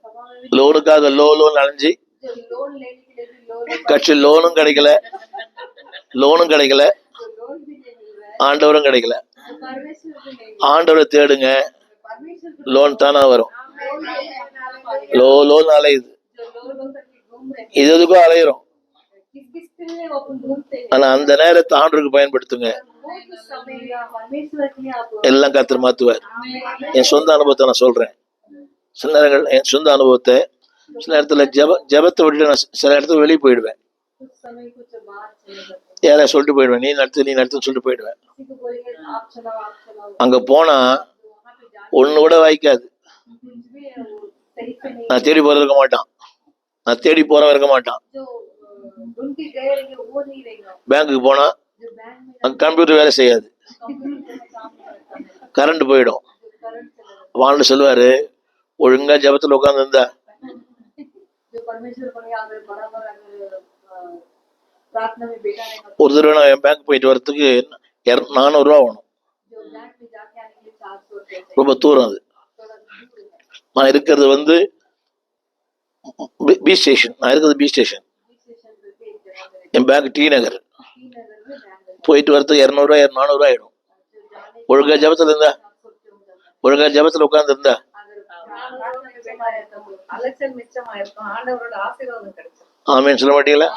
सभा में भी லோனுக்காக லோன் அலைஞ்சு जो लोन लेने के लिए भी लोन கட்சி லோனும் கிடைக்கல, லோனும் கிடைக்கல, जो लोन भी नहीं मिल रहा है, ஆண்டவரும் கிடைக்கல. जो परमेश्वर भी नहीं, ஆண்டவரை தேடுங்க, परमेश्वर லோன் தானா வரும். लोन லோன் அலையுது, जो लोन होकर के घूम रहे हैं, இது எதுக்கும் அலையிறோம். किस किस के लिए वो अपन घूमते हैं। ஆனா அந்த நேரத்தை ஆண்டவருக்கு பயன்படுத்துங்க, वो कुछ समय या परमेश्वर के लिए आप எல்லாம் கர்த்தர் மாத்துவார். என் சொந்த அனுபவத்தை நான் சொல்றேன். சில நேரங்கள் என் சொந்த அனுபவத்தை, சில நேரத்துல ஜெபத்தை விட்டு நான் சில இடத்துல வெளியே போயிடுவேன். कुछ समय कुछ बाहर चले जाते हैं, யாரையா சொல்லிட்டு போயிடுவேன், நீ நடத்துன்னு சொல்லிட்டு போயிடுவேன். किसी को बोलेंगे आप चलाओ, அங்க போனா तो वहाँ पे जाके ஒண்ணு கூட வாய்க்காது. कुछ भी वो सही से नहीं, நான் தேடி போறது இருக்க மாட்டான், நான் தேடி போறவன் இருக்க மாட்டான். जो उनके गए रहेंगे वो नहीं रहेगा। பேங்க்குக்கு போனா जो बैंक में அங்க கம்ப்யூட்டர் வேலை செய்யாது, कंप्यूटर में काम करता है, கரண்ட் போயிடும். जो करंट चला, வாண்டு சொல்லுவாரு, ஒழுங்கா ஜெபத்துல உட்கார்ந்து இருந்தா जो परमेश्वर को नहीं अगर बराबर अगर प्रार्थना में बैठा रहेगा, ஒரு தடவை நான் என் பேங்க் போயிட்டு வரதுக்கு 400 ரூபா ஆகணும். जो बैंक में जाके आने के लिए 400 रुपये चाहिए, ரொம்ப தூரம் அது. थोड़ा दूर है। நான் இருக்கிறது வந்து பி ஸ்டேஷன், நான் இருக்கிறது பி ஸ்டேஷன். बीच स्टेशन पे एक जगह पे என் பேங்க் டி நகர். टी नगर में बैंक है, போயிட்டு வரதுக்கு 200 ரூபாய் 400 ரூபாய் ஆயிடும். जो जाने ஒழுங்கா ஜெபத்துல இருந்தா, 400 रुपये हो जाता है। ஒழுங்கா ஜெபத்துல உட்கார்ந்து இருந்தா अगर प्रार्थना में बैठा रहता तो அலைச்சல் மிச்சமாயிருக்கும், ஆண்டவரோட ஆசீர்வாதம் கிடைக்கும்। ஆமேன்னு சொல்ல மாட்டீங்களா?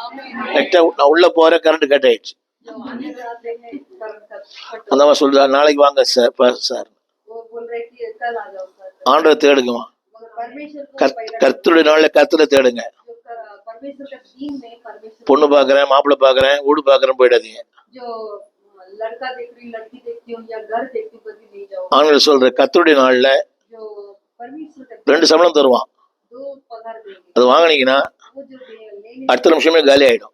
கரெக்டா நான் உள்ள போறேன், கரண்ட் கட் ஆயிடுச்சு. जो आने जाते हैं करंट कट, அந்த மாதிரி சொல்றா, நாளைக்கு வாங்க சார், वो बोल रहे कि कल आ जाओ सर, ஆண்டவரை தேடுங்கம்மா. मगर परमेश्वर को पहले கர்த்தருடைய நாள்ல கர்த்தரை தேடுங்க. जो परमेश्वर का दिन में परमेश्वर பொண்ணு பாக்குறேன், மாப்பிள்ளை பாக்குறேன், வீடு பாக்குறேன் போயிடாதீங்க. जो लड़का देख रही लड़की देखती हूँ या घर देखती हूँ कभी नहीं जाओ। ஆண்கள் சொல்ற, கர்த்தருடைய நாள்ல जो परमेश्वर का 2 சம்பளம் தருவான். 2 पगार देंगे, அது வாங்கினீங்கன்னா वो जो लेने அடுத்த நிமிஷமே காலி ஆயிடும்.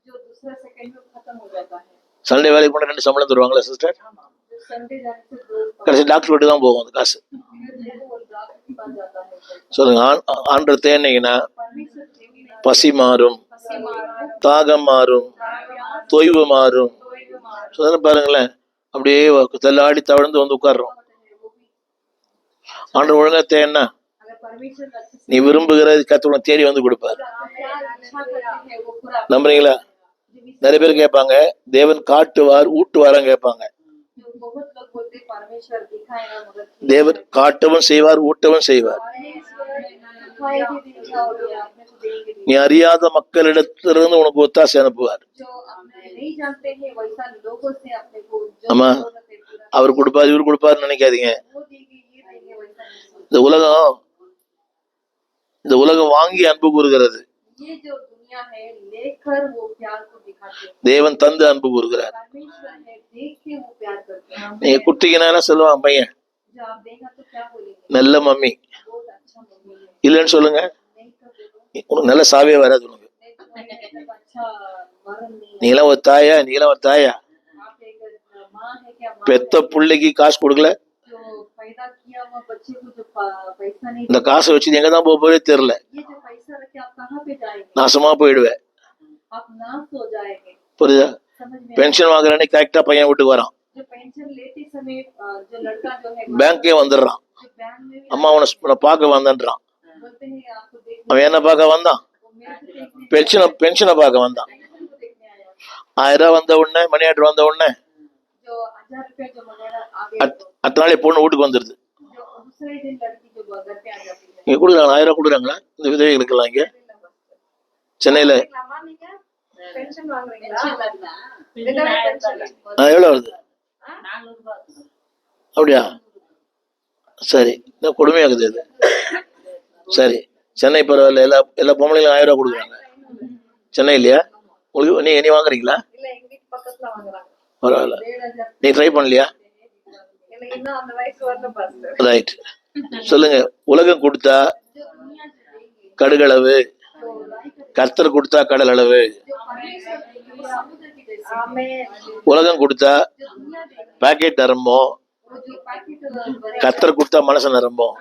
जो दूसरा सेकंड में खत्म हो जाता है। சண்டே வேலைக்கு போனா 2 சம்பளம் தருவாங்களா சிஸ்டர்? जो संडे जाने से 2 கடைசி டாக்டர் வீட்டு தான் போகும் அந்த காசு. वो डॉक्टर के पास जाता है। சொல்லுங்க, ஆண்டவர் தேடினீங்கன்னா परमेश्वर देवी பசி மாறும், தாகம் மாறும், தொய்வு மாறும். சொல்ல பாருங்களேன், அப்படியே தள்ளாடி தவழ்ந்து வந்து உட்கார்றோம். ஆண்டவர் ஒழுங்கா தேடினா अगर परमेश्वर का अच्छे நீ விரும்புகிற கர்த்தர் தேடி வந்து கொடுப்பார். से अच्छा करते हैं वो पूरा நம்புறீங்களா? நிறைய பேர் கேட்பாங்க, தேவன் காட்டுவார் ஊட்டுவாரான்னு கேட்பாங்க. जो बहुत लोग बोलते हैं परमेश्वर दिखाएगा मगर தேவன் காட்டவும் செய்வார், ஊட்டவும் செய்வார். परमेश्वर दिखाई भी देगा और आपने को देंगे भी। நீ அறியாத மக்களிடத்திலிருந்து உனக்கு ஒத்தாசை அனுப்புவார். जो अपने नहीं जानते हैं वैसा लोगों से अपने को जो ஆமா, जरूरत है पूरा அவர் கொடுப்பார், இவர் கொடுப்பாருன்னு நினைக்காதீங்க. वो देंगे ये देंगे वैसा नहीं सोचो। இந்த உலகம் வாங்கி அன்பு கூறுகிறது, ये जो दुनिया है लेकर वो प्यार को दिखाते हैं, தேவன் தந்து அன்பு கூறுகிறார். परमेश्वर है देख के वो प्यार करते हैं। நீங்க குட்டிங்கன்னா என்ன சொல்லுவான் பையன்? जो आप देगा तो क्या बोलेंगे, நல்ல மம்மி. बहुत अच्छा मम्मी है, இல்லைன்னு சொல்லுங்க, नहीं तो बोलो உனக்கு நல்ல சாவே வராது. உனக்கு नहीं तो मतलब अच्छा मरण नहीं है। நீலாம் ஒரு தாயா, நீலாம் ஒரு தாயா, आप एक माँ है क्या, माँ பெத்த பிள்ளைக்கு காசு கொடுக்கல, जो पैदा किया हुआ बच्चे को जो पैसा नहीं, இந்த காசை வச்சு நீ எங்க தான் போறே தெரியல, ये जो पैसा रख के आप कहाँ पे जाएंगे, நாசமா போயிடுவேன். आप नाश हो जाएंगे। புரியுதா? समझ में பென்ஷன் வாங்குறானே கரெக்டா பையன் வீட்டுக்கு வரான், जो पेंशन लेते समय जो लड़का जो है பேங்கே வந்துடுறான். जो बैंक में भी அம்மா உன்னை பார்க்க வந்தான்றான். बोलते हैं आपको देखने, அவன் என்ன பார்க்க வந்தான்? वो मेरे को देखने பென்ஷனை பார்க்க வந்தான். पेंशन को देखने आया, 1000 ரூபா வந்த உடனே மணி ஆர்டர் வந்த உடனே जो 1000 रुपया जो वगैरह आ गया तो அடுத்த நாளே பொண்ணு வீட்டுக்கு வந்துடுது. जो दूसरे दिन लड़की जो घर पे आ जाती है இங்க கொடுக்குறாங்க 1000 ரூபா கொடுக்குறாங்களா இந்த விதவைகளுக்கெல்லாம்? இங்க சென்னையில வாங்குறீங்களாமா நீங்க பென்ஷன் வாங்குறீங்களா விதவை பென்ஷன் எவ்வளவு வருது? அப்படியா? சரி, இன்னும் கொடுமையாகுது அது. சரி, சென்னை பரவாயில்ல, எல்லா பொம்பளைங்களும் 1000 ரூபா கொடுக்குறாங்க. சென்னை இல்லையா உங்களுக்கு? நீ வாங்குறீங்களா? இல்ல எங்க வீட்டு பக்கத்துல வாங்குறாங்க. பரவாயில்ல. 7000 நீ ட்ரை பண்ணலையா? எனக்கு இன்னும் அந்த வயசு வரல பாஸ்டர். ரைட், சொல்லுங்க. உலகம் கொடுத்தா கடுகளவு, கர்த்தர் கொடுத்தா கடல் அளவு. ஆமென். உலகம் கொடுத்தா பாக்கெட் நிரம்பும், கர்த்தர் கொடுத்தா மனசு நிரம்பும்.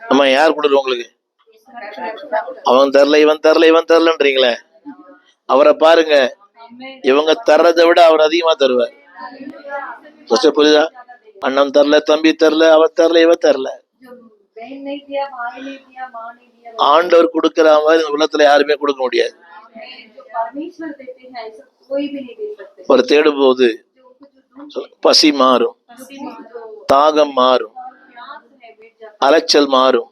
நம்ம யார் கொடுக்குற உங்களுக்கு? அவன் தரல, இவன் தரல, இவன் தரலன்றீங்களே, அவரை பாருங்க. இவங்க தர்றதை விட அவர் அதிகமா தருவார். புரியுதா? அண்ணன் தரல, தம்பி தரல, அவன் தரல, இவன் தரல. बहन नहीं दिया, भाई नहीं दिया, माँ नहीं दिया, ஆண்டவர் கொடுக்கிற மாதிரி இந்த உலகத்துல யாருமே கொடுக்க முடியாது. जो परमेश्वर देते हैं ऐसा कोई भी नहीं दे सकते. ஒரு தேடும் போது பசி மாறும், தாகம் மாறும், அலைச்சல் மாறும்,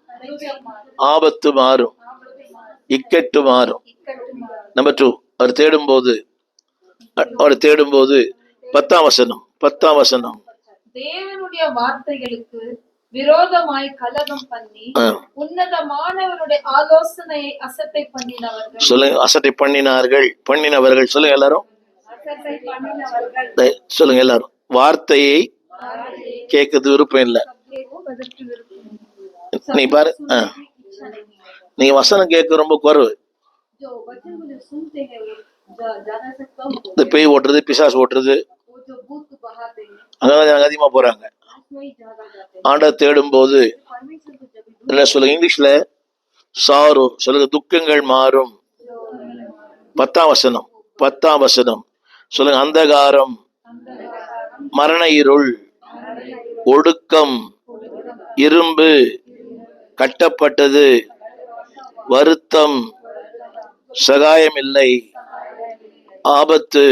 ஆபத்து மாறும், இக்கட்டு மாறும். நம்பர் 2, அவர் தேடும் போது 10ஆம் வசனம் தேவனுடைய வார்த்தைகளுக்கு விரோதமாய் கலகம் பண்ணி உன்னதமானவருடைய ஆலோசனையை அசட்டை பண்ணினவர்கள். சொல்லுங்க, அசட்டை பண்ணினவர்கள். சொல்லுங்க எல்லாரும், அசட்டை பண்ணினவர்கள். சொல்லுங்க எல்லாரும். வார்த்தையை கேட்கறது விருப்பம் இல்லை. கேட்பதற்கு விருப்பம். நீ பாரு, நீங்க வசனம் கேட்க ரொம்ப குறைவு. जो वचन को जो सुनते हैं वो ज्यादा से कम हो. இந்த பேய் ஓட்டுறது, பிசாசு ஓட்டுறது, वो जो भूत बहाते हैं அங்கதான் அதிகமா போறாங்க. उसमें ही ज्यादा जाते हैं. ஆண்டவர் தேடும் போது परमेश्वर को जब भी என்ன சொல்லுங்க? இங்கிலீஷ்ல சாரோ சொல்லுங்க, துக்கங்கள் மாறும். 10ஆம் வசனம் சொல்லுங்க. அந்தகாரம், மரண இருள், ஒடுக்கம், இரும்பு, கட்டப்பட்டது, வருத்தம், சகாயம் இல்லை, ஆபத்து,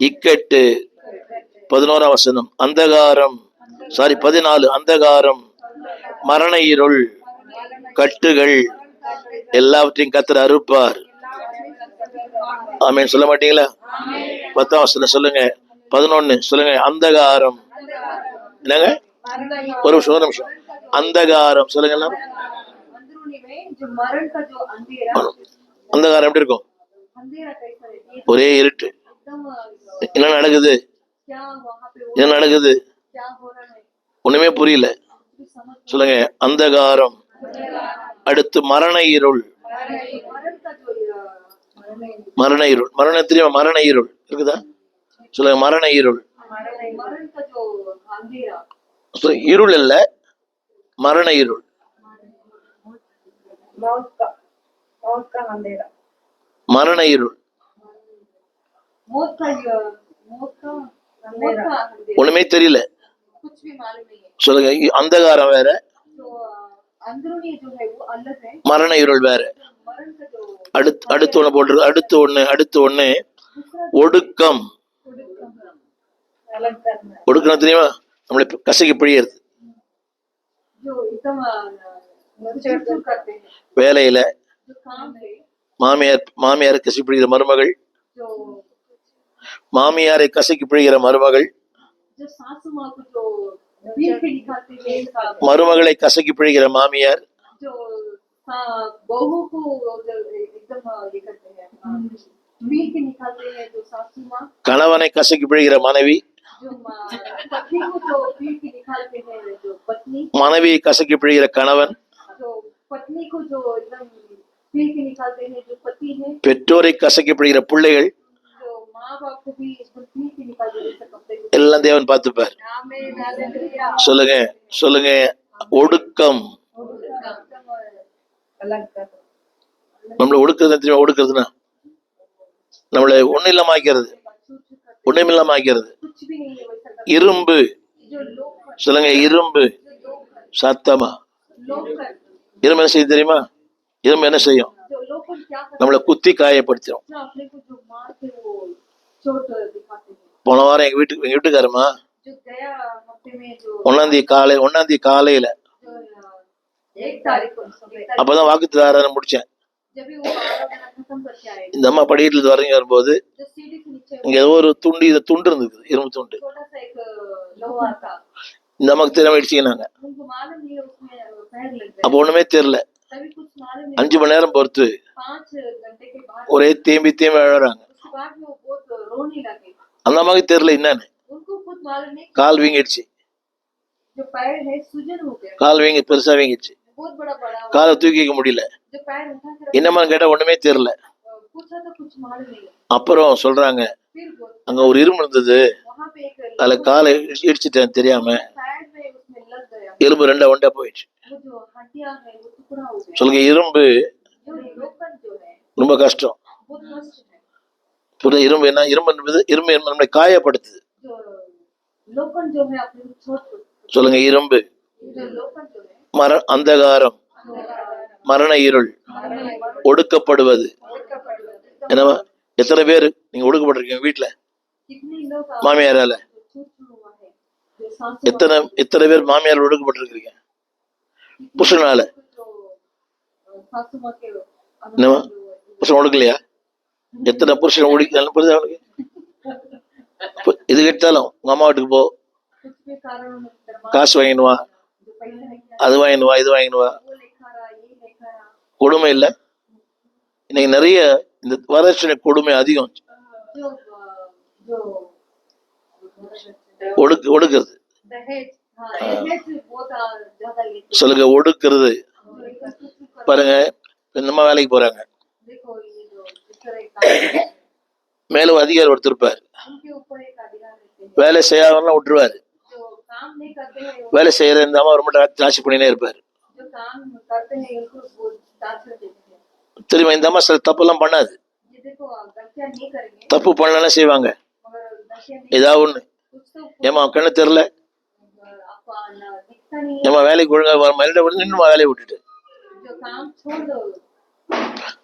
இக்கட்டு. 11ஆம் வசனம் அந்தகாரம், 14, அந்தகாரம், மரண இருள், கட்டுகள் எல்லாவற்றையும் கர்த்தர் அறுப்பார். ஆமென் சொல்ல மாட்டீங்களா? 10ஆம் வசனம் சொல்லுங்க. 11 சொல்லுங்க. அந்தகாரம், என்னங்க? ஒரு நிமிஷம். அந்தகாரம் சொல்லுங்க எல்லாம். अंदरूनी में जो मरण का जो अंधेरा அந்தகாரம் எப்படி இருக்கும்? अंधेरा कैसा है ஒரே இருட்டு. एकदम என்ன நடக்குது? क्या वहाँ पे என்ன நடக்குது? क्या हो रहा है ஒண்ணுமே புரியல. कुछ समझ. சொல்லுங்க. அந்தகாரம், அடுத்து மரண இருள். मरण का जो மரண இருள், மரணம் தெரியுமா? மரண இருள் இருக்குதா? சொல்லுங்க. மரண இருள். मरण का जो अंधेरा இருள் இல்ல, மரண இருள். मौत का अंधेरा மரண இருள். मौत का अंधेरा ஒண்ணுமே தெரியல. कुछ भी मालूम नहीं है. சொல்லுங்க. அந்தகாரம் வேற, जो अंदरूनी जो है वो अलग है. மரண இருள் வேற. मरण का जो அடுத்து ஒண்ணு போட்டுருக்கு. அடுத்து ஒண்ணு ஒடுக்கம். अलग करना ஒடுக்கம் தெரியுமா? நம்மளை கசக்கி பிழியறது. जो एकदम चिड़चिड़ करते हैं. வேலையில जो काम है மாமியாரை கசக்கி பிழிகிற மருமகள், जो மாமியாரை கசக்கி பிழிகிற மருமகள், जो सासू माँ को जो पीट के निकालते हैं. மருமகளை கசக்கி பிழிகிற மாமியார், जो बहू को जो एकदम ये करते हैं पीट के निकालते हैं. जो सासू माँ கணவனை கசக்கி பிழிகிற மனைவி, जो पत्नी को जो पीट के निकालते हैं. जो पत्नी மனைவியை கசக்கி பிழிகிற கணவன், जो पत्नी को जो एकदम पीट के निकालते हैं. जो पति है பெற்றோரை கசக்கி பிழிகிற பிள்ளைகள், जो माँ बाप को भी एकदम पीट के निकालते हैं. कपड़े को எல்லாம் தேவன் பார்த்துப்பார். आमीन हालेलुया. சொல்லுங்க. ஒடுக்கம். अलग कर நம்மளை ஒடுக்குறது தெரியுமா? ஒடுக்குறதுன்னா நம்மளை ஒண்ணுமில்லாம ஆக்கிறது. कुछ भी नहीं है वैसा कर. இரும்பு. जो लोग சொல்லுங்க. இரும்பு. சத்தமா. लोग कर இரும்பு என்ன செய்யும் தெரியுமா? இரும்பு என்ன செய்யும்? जो लोग क्या करते நம்மளை குத்தி காயப்படுத்திடும். हैं, अपने को जो मार के वो चोट दिखाते हैं। போன வாரம் எங்க வீட்டுக்காரமா जो गया हफ्ते में जो 1ஆம் தேதி காலையில जो 1 तारीख को அப்பதான் வாக்குத்தாரனை முடிச்சேன். जब भी वो आराधना खत्म करके आए, இந்த அம்மா படிக்கட்டுல இறங்கி வரும்போது जो सीढ़ी से नीचे இங்க ஏதோ ஒரு துண்டு இருந்தது, இரும்பு துண்டு. छोटा सा एक लोहा था, இந்த அம்மாக்கு தெரியாம இடிச்சுக்கினாங்க. उनको मालूम नहीं है उसमें पैर लग அப்ப गया, ஒண்ணுமே தெரியல. तभी कुछ मालूम नहीं। 5 மணி நேரம் பொறுத்து 5 घंटे के बाद ஒரே தேம்பி அழறாங்க. उसके बाद में वो बहुत रोने लगे। அந்த அம்மாவுக்கு தெரியல என்னன்னு. उनको खुद मालूम नहीं கால் வீங்கிடுச்சு, जो पैर है सूजन हो गया, கால் பெருசா வீங்கிடுச்சு. बहुत बड़ा बड़ा हुआ। காலை தூக்கிக்க முடியல. जो पैर उठा कर என்னம்மா கேட்டா ஒண்ணுமே தெரியல. पूछा तो कुछ मालूम नहीं। அப்புறம் சொல்றாங்க, फिर बोल அங்க ஒரு இரும்பு இருந்தது, वहां पे एक அதுல காலை இடிச்சிட்டேன் தெரியாம, पैर में उसमें लग गया, எலும்பு ஒண்டா போயிடுச்சு. वो जो हड्डियां है वो टुकड़ा हो गया। சொல்லுங்க, இரும்பு जो लोकन जो है ரொம்ப कष्டம். बहुत कष्ट है। புரிய இரும்பு என்ன? இரும்பு நம்மளை காயப்படுத்துது. जो लोकन जो है अपने को छोड़ சொல்லுங்க, இரும்பு, जो लोकन जो है அந்தகாரம், மரண இருள், ஒடுக்கப்படுவது. என்னவா? எத்தனை பேர் நீங்க ஒடுக்கப்பட்டிருக்கீங்க வீட்டுல कितने लोग மாமியாரால? छूट हुआ है, जो सांसों எத்தனை பேர் மாமியார் ஒடுக்கப்பட்டிருக்கீங்க புருஷனால? जो सासू माँ के என்னவா? புருஷன் ஒடுக்கலையா? எத்தனை புருஷன் புரியுது அவனுக்கு? இது கேட்டாலும் உங்க அம்மா வீட்டுக்கு போ, कुछ भी कारण दरबार காசு வாங்கினு வா, जो पैसे लेके அது வாங்கினு வா, இது வாங்கினு வா. वो लेकर आ ये लेकर आ, கொடுமை இல்ல? இன்னைக்கு நிறைய இந்த வரட்சி கொடுமை அதிகம். जो ஒடுக்கிறது. दहेज, हाँ दहेज बहुत ज्यादा लेते சொல்லுங்க, ஒடுக்கிறது. हैं। பாருங்க, இந்த அம்மா வேலைக்கு போறாங்க, देखो ये जो इस तरह का மேல ஒரு அதிகாரி ஒருத்தர் இருப்பார். उनके ऊपर एक अधिकार रहते हैं, வேலை செய்யாமலாம் விட்டுருவாரு. जो काम नहीं करते हैं வேலை செய்யற இந்த அம்மா ரொம்ப ராசி பண்ணினே இருப்பாரு. जो काम करते हैं उनको वो टार्चर देते हैं। தெரியுமா? இந்த அம்மா சில தப்பெல்லாம் பண்ணாது. ये देखो गलतियां नहीं करेंगे தப்பு பண்ணலாம் செய்வாங்க. मगर गलतियां नहीं, ஏதாவது ஒண்ணு, कुछ तो ஏமா கண்ணு தெரியல, आपको दिखता नहीं है, ஏமா வேலைக்கு ஒழுங்கா மயில விட்டு இன்னும் வேலையை விட்டுட்டு जो काम छोड़ दो,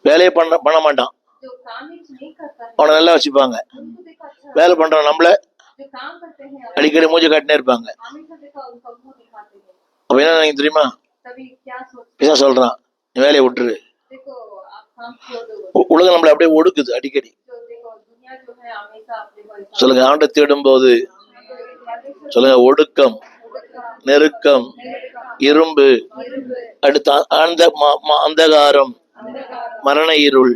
வேலையை பண்ண மாட்டான். जो काम ही नहीं करता है அவனை நல்லா வச்சுப்பாங்க. उनको देखो अच्छा, வேலை பண்றவன் நம்மள जो काम करते हैं அடிக்கடி மூஞ்சி காட்டினே இருப்பாங்க. हमेशा देखो उनका मुंह दिखाते हैं, அப்ப என்ன நினைக்க தெரியுமா? तभी क्या सोचते பிசா சொல்றான், நீ வேலையை விட்டுரு. हैं, देखो आप काम छोड़ दो, உலகம் நம்மள அப்படியே ஒடுக்குது அடிக்கடி. जो देखो दुनिया जो है हमेशा अपने को ऐसा சொல்லுங்க, ஆண்டை தேடும் போது சொல்லுங்க, ஒடுக்கம், நெருக்கம், இரும்பு, அடுத்த அந்தகாரம், மரண இருள்.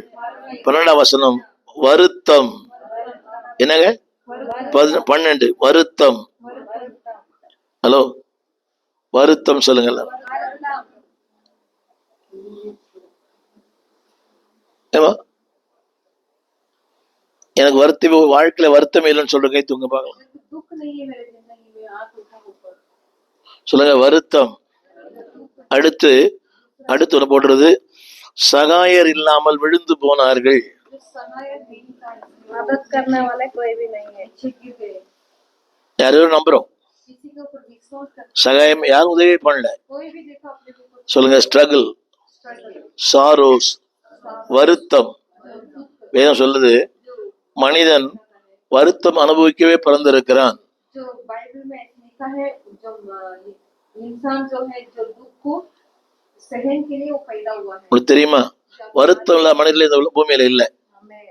12ஆம் வசனம், வருத்தம். என்னங்க? 12 வருத்தம். ஹலோ, வருத்தம் சொல்லுங்க. ஏமா எனக்கு வருத்தம், வாழ்க்கையில வருத்தம் இல்லைன்னு சொல்ற கை தூங்க பார்க்கலாம். दुख नहीं है मेरे जिंदगी में, आप उठा ऊपर சொல்லுங்க, வருத்தம். அடுத்து ஒண்ணு போடுறது, சகாயர் இல்லாமல் விழுந்து போனார்கள். जो सहायक नहीं था, मदद करने वाले कोई भी नहीं है, छिप गए, யாரும் நம்புறோம், किसी के ऊपर विश्वास करते சகாயம் யாரும் உதவி பண்ணல. कोई भी देखो अपने को कुछ சொல்லுங்க, ஸ்ட்ரகிள், struggle, சாரோஸ், வருத்தம். வேதம் சொல்லுது, மனிதன் வருத்தம் அனுபவிக்கவே பிறந்திருக்கிறான். जो बाइबल में लिखा है, जो इंसान जो है जो दुख को सहन के लिए वो पैदा हुआ है। உங்களுக்கு தெரியுமா? வருத்தம் இல்லாத மனிதர்கள் இந்த பூமியில இல்ல. हमें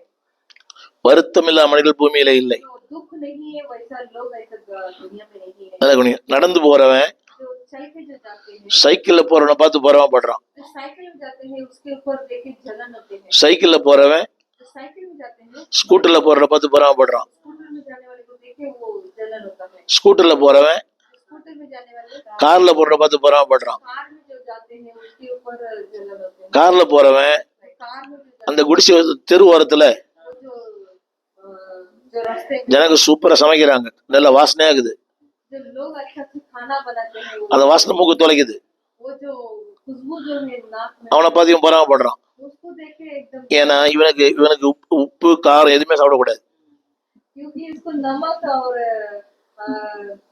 வருத்தம் இல்லாத மனிதர்கள் பூமியில இல்லை. जो दुख नहीं है वैसा लोग ऐसा दुनिया में नहीं है। நல்லா கவனிங்க. நடந்து போறவன், जो चल के जो जाते हैं, சைக்கிள்ல போறவனை பார்த்து படுறான். जो साइकिल में जाते हैं उसके ऊपर देख के जलन होते हैं, சைக்கிள்ல போறவன் जो साइकिल में जाते हैं ஸ்கூட்டர்ல போறவனை பார்த்து படுறான். स्कूटर में जाने वाले को देख के वो जलन होता है, ஸ்கூட்டர்ல போறவன் स्कूटर में जाने वाले கார்ல போறவனை பார்த்து படுறான். कार में जो जाते हैं उसके ऊपर जलन होते हैं, கார்ல போறவன் कार में जो அந்த குடிசை தெரு ஓரத்துல जो रास्ते ஜனங்க சூப்பரா சமைக்கிறாங்க, நல்ல வாசனையா இருக்குது. जो लोग अच्छा से खाना बनाते हैं அந்த வாசனை மூக்கு தொலைக்குது. वो जो खुशबू जो है नाक में, அவனை பார்த்து இவன் படுறான். उसको देख के एकदम, ஏன்னா இவனுக்கு உப்பு காரம் எதுவுமே சாப்பிடக்கூடாது. क्योंकि इसको नमक और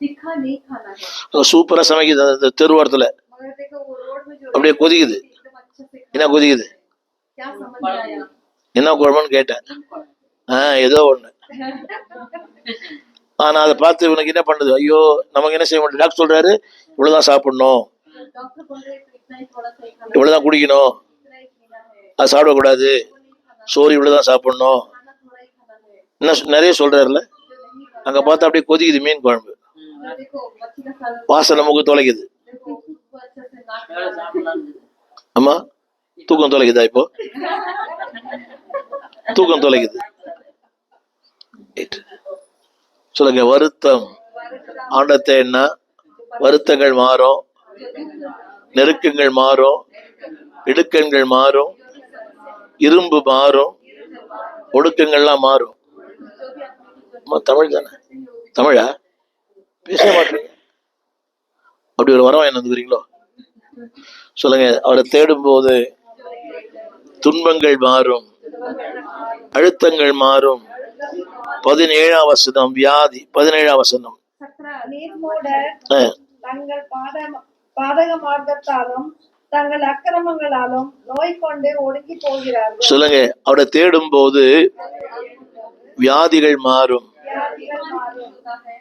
तीखा नहीं खाना है। சூப்பரா சமைக்குது அந்த தெரு ஓரத்துல. मगर देखो वो रोड में जो அப்படியே கொதிக்குது. एकदम अच्छे से என்ன கொதிக்குது? क्या समझ में आया? என்ன குழம்புன்னு கேட்டேன். ஏதோ ஒண்ணு. ஆனா அதை பார்த்து இவனுக்கு என்ன பண்ணுது, ஐயோ நமக்கு என்ன செய்ய முடியும், டாக்டர் சொல்றாரு இவ்வளவுதான் சாப்பிடணும், डॉक्टर बोल रहे तो इतना ही थोड़ा सा ही खाना, இவ்வளவுதான் குடிக்கணும், इतना ही पीना है, அது சாப்பிடக்கூடாது, वो नहीं खाना, சோறு இவ்வளவுதான் சாப்பிடணும், खाना थोड़ा ही खाना है, இன்னும் நிறைய சொல்றாருல. அங்க பார்த்தா அப்படியே கொதிக்குது மீன் குழம்பு, जो देखो मच्छी का सालन, வாசனை முக தொலைக்குது. देखो उसको अच्छे से नाक में लगा के, ஆமா, தூக்கம் தொலைக்குதா இப்போ, தூக்கம் தொலைக்குது. Right. சொல்லுங்க, வருத்தம் ஆண்டத்தை என்ன, வருத்தங்கள் மாறும், நெருக்கங்கள் மாறும், இடுக்கண்கள் மாறும், இரும்பு மாறும், ஒடுக்கங்கள்லாம் மாறும். அம்மா, தமிழ் தானே, தமிழா பேச மாட்டீங்க, அப்படி ஒரு வரம் என்ன வந்துக்கிறீங்களோ. சொல்லுங்க, அவரை தேடும் போது துன்பங்கள் மாறும், அழுத்தங்கள் மாறும். 17ஆம் வசனம், வியாதி. 17ஆம் வசனம், நீர்மூடர் தங்கள் பாதக மார்க்கத்தாலும் தங்கள் அக்கிரமங்களாலும் நோய் கொண்டு ஒடுங்கி போகிறார்கள். சொல்லுங்க, அவரை தேடும் போது வியாதிகள் மாறும்.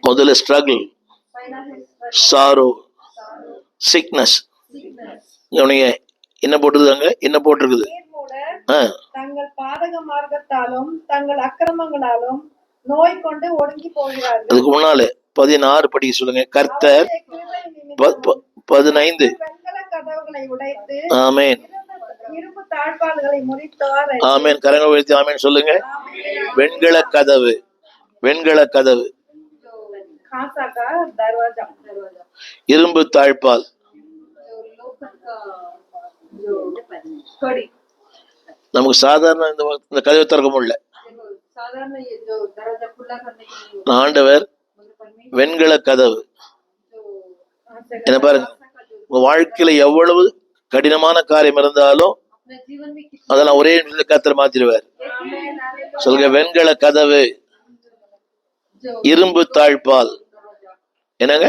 முதல்ல ஸ்ட்ரகிள், சாரோ, சிக்னஸ். கவனிங்க, என்ன போட்டுருக்காங்க, என்ன போட்டிருக்குது, நீர்மூடர் தங்கள் பாதக மார்க்கத்தாலும் தங்கள் அக்கிரமங்களாலும் நோய் கொண்டு ஒடுங்கி போகிறார்கள். அதுக்கு முன்னாலே 16 படிக்க சொல்லுங்க. கர்த்தர் 15. வெண்கல கதவுகளை உடைத்து ஆமேன், இரும்பு தாழ்பால்களை முறித்தார். ஆமேன். கரங்கள் உயர்த்தி ஆமேன் சொல்லுங்க. வெண்கல கதவு, வெண்கல கதவு, खासा का दरवाजा, இரும்பு தாழ்பால். जो लोखंड का जो कड़ी, நமக்கு சாதாரண இந்த கதவை திறக்க முடியல. देखो साधारण ये जो दरवाजा खुला करने के लिए ஆண்டவர் मतलब परमेश्वर வெண்கல கதவு. जो என்ன பாருங்க, உங்க வாழ்க்கையில எவ்வளவு கடினமான காரியம் இருந்தாலும் अपने जीवन में कितना அதெல்லாம் ஒரே நிமிஷத்துல கர்த்தர் மாத்திடுவார். சொல்லுங்க, வெண்கல கதவு, जो இரும்பு தாழ்பால். दरवाजा, என்னங்க,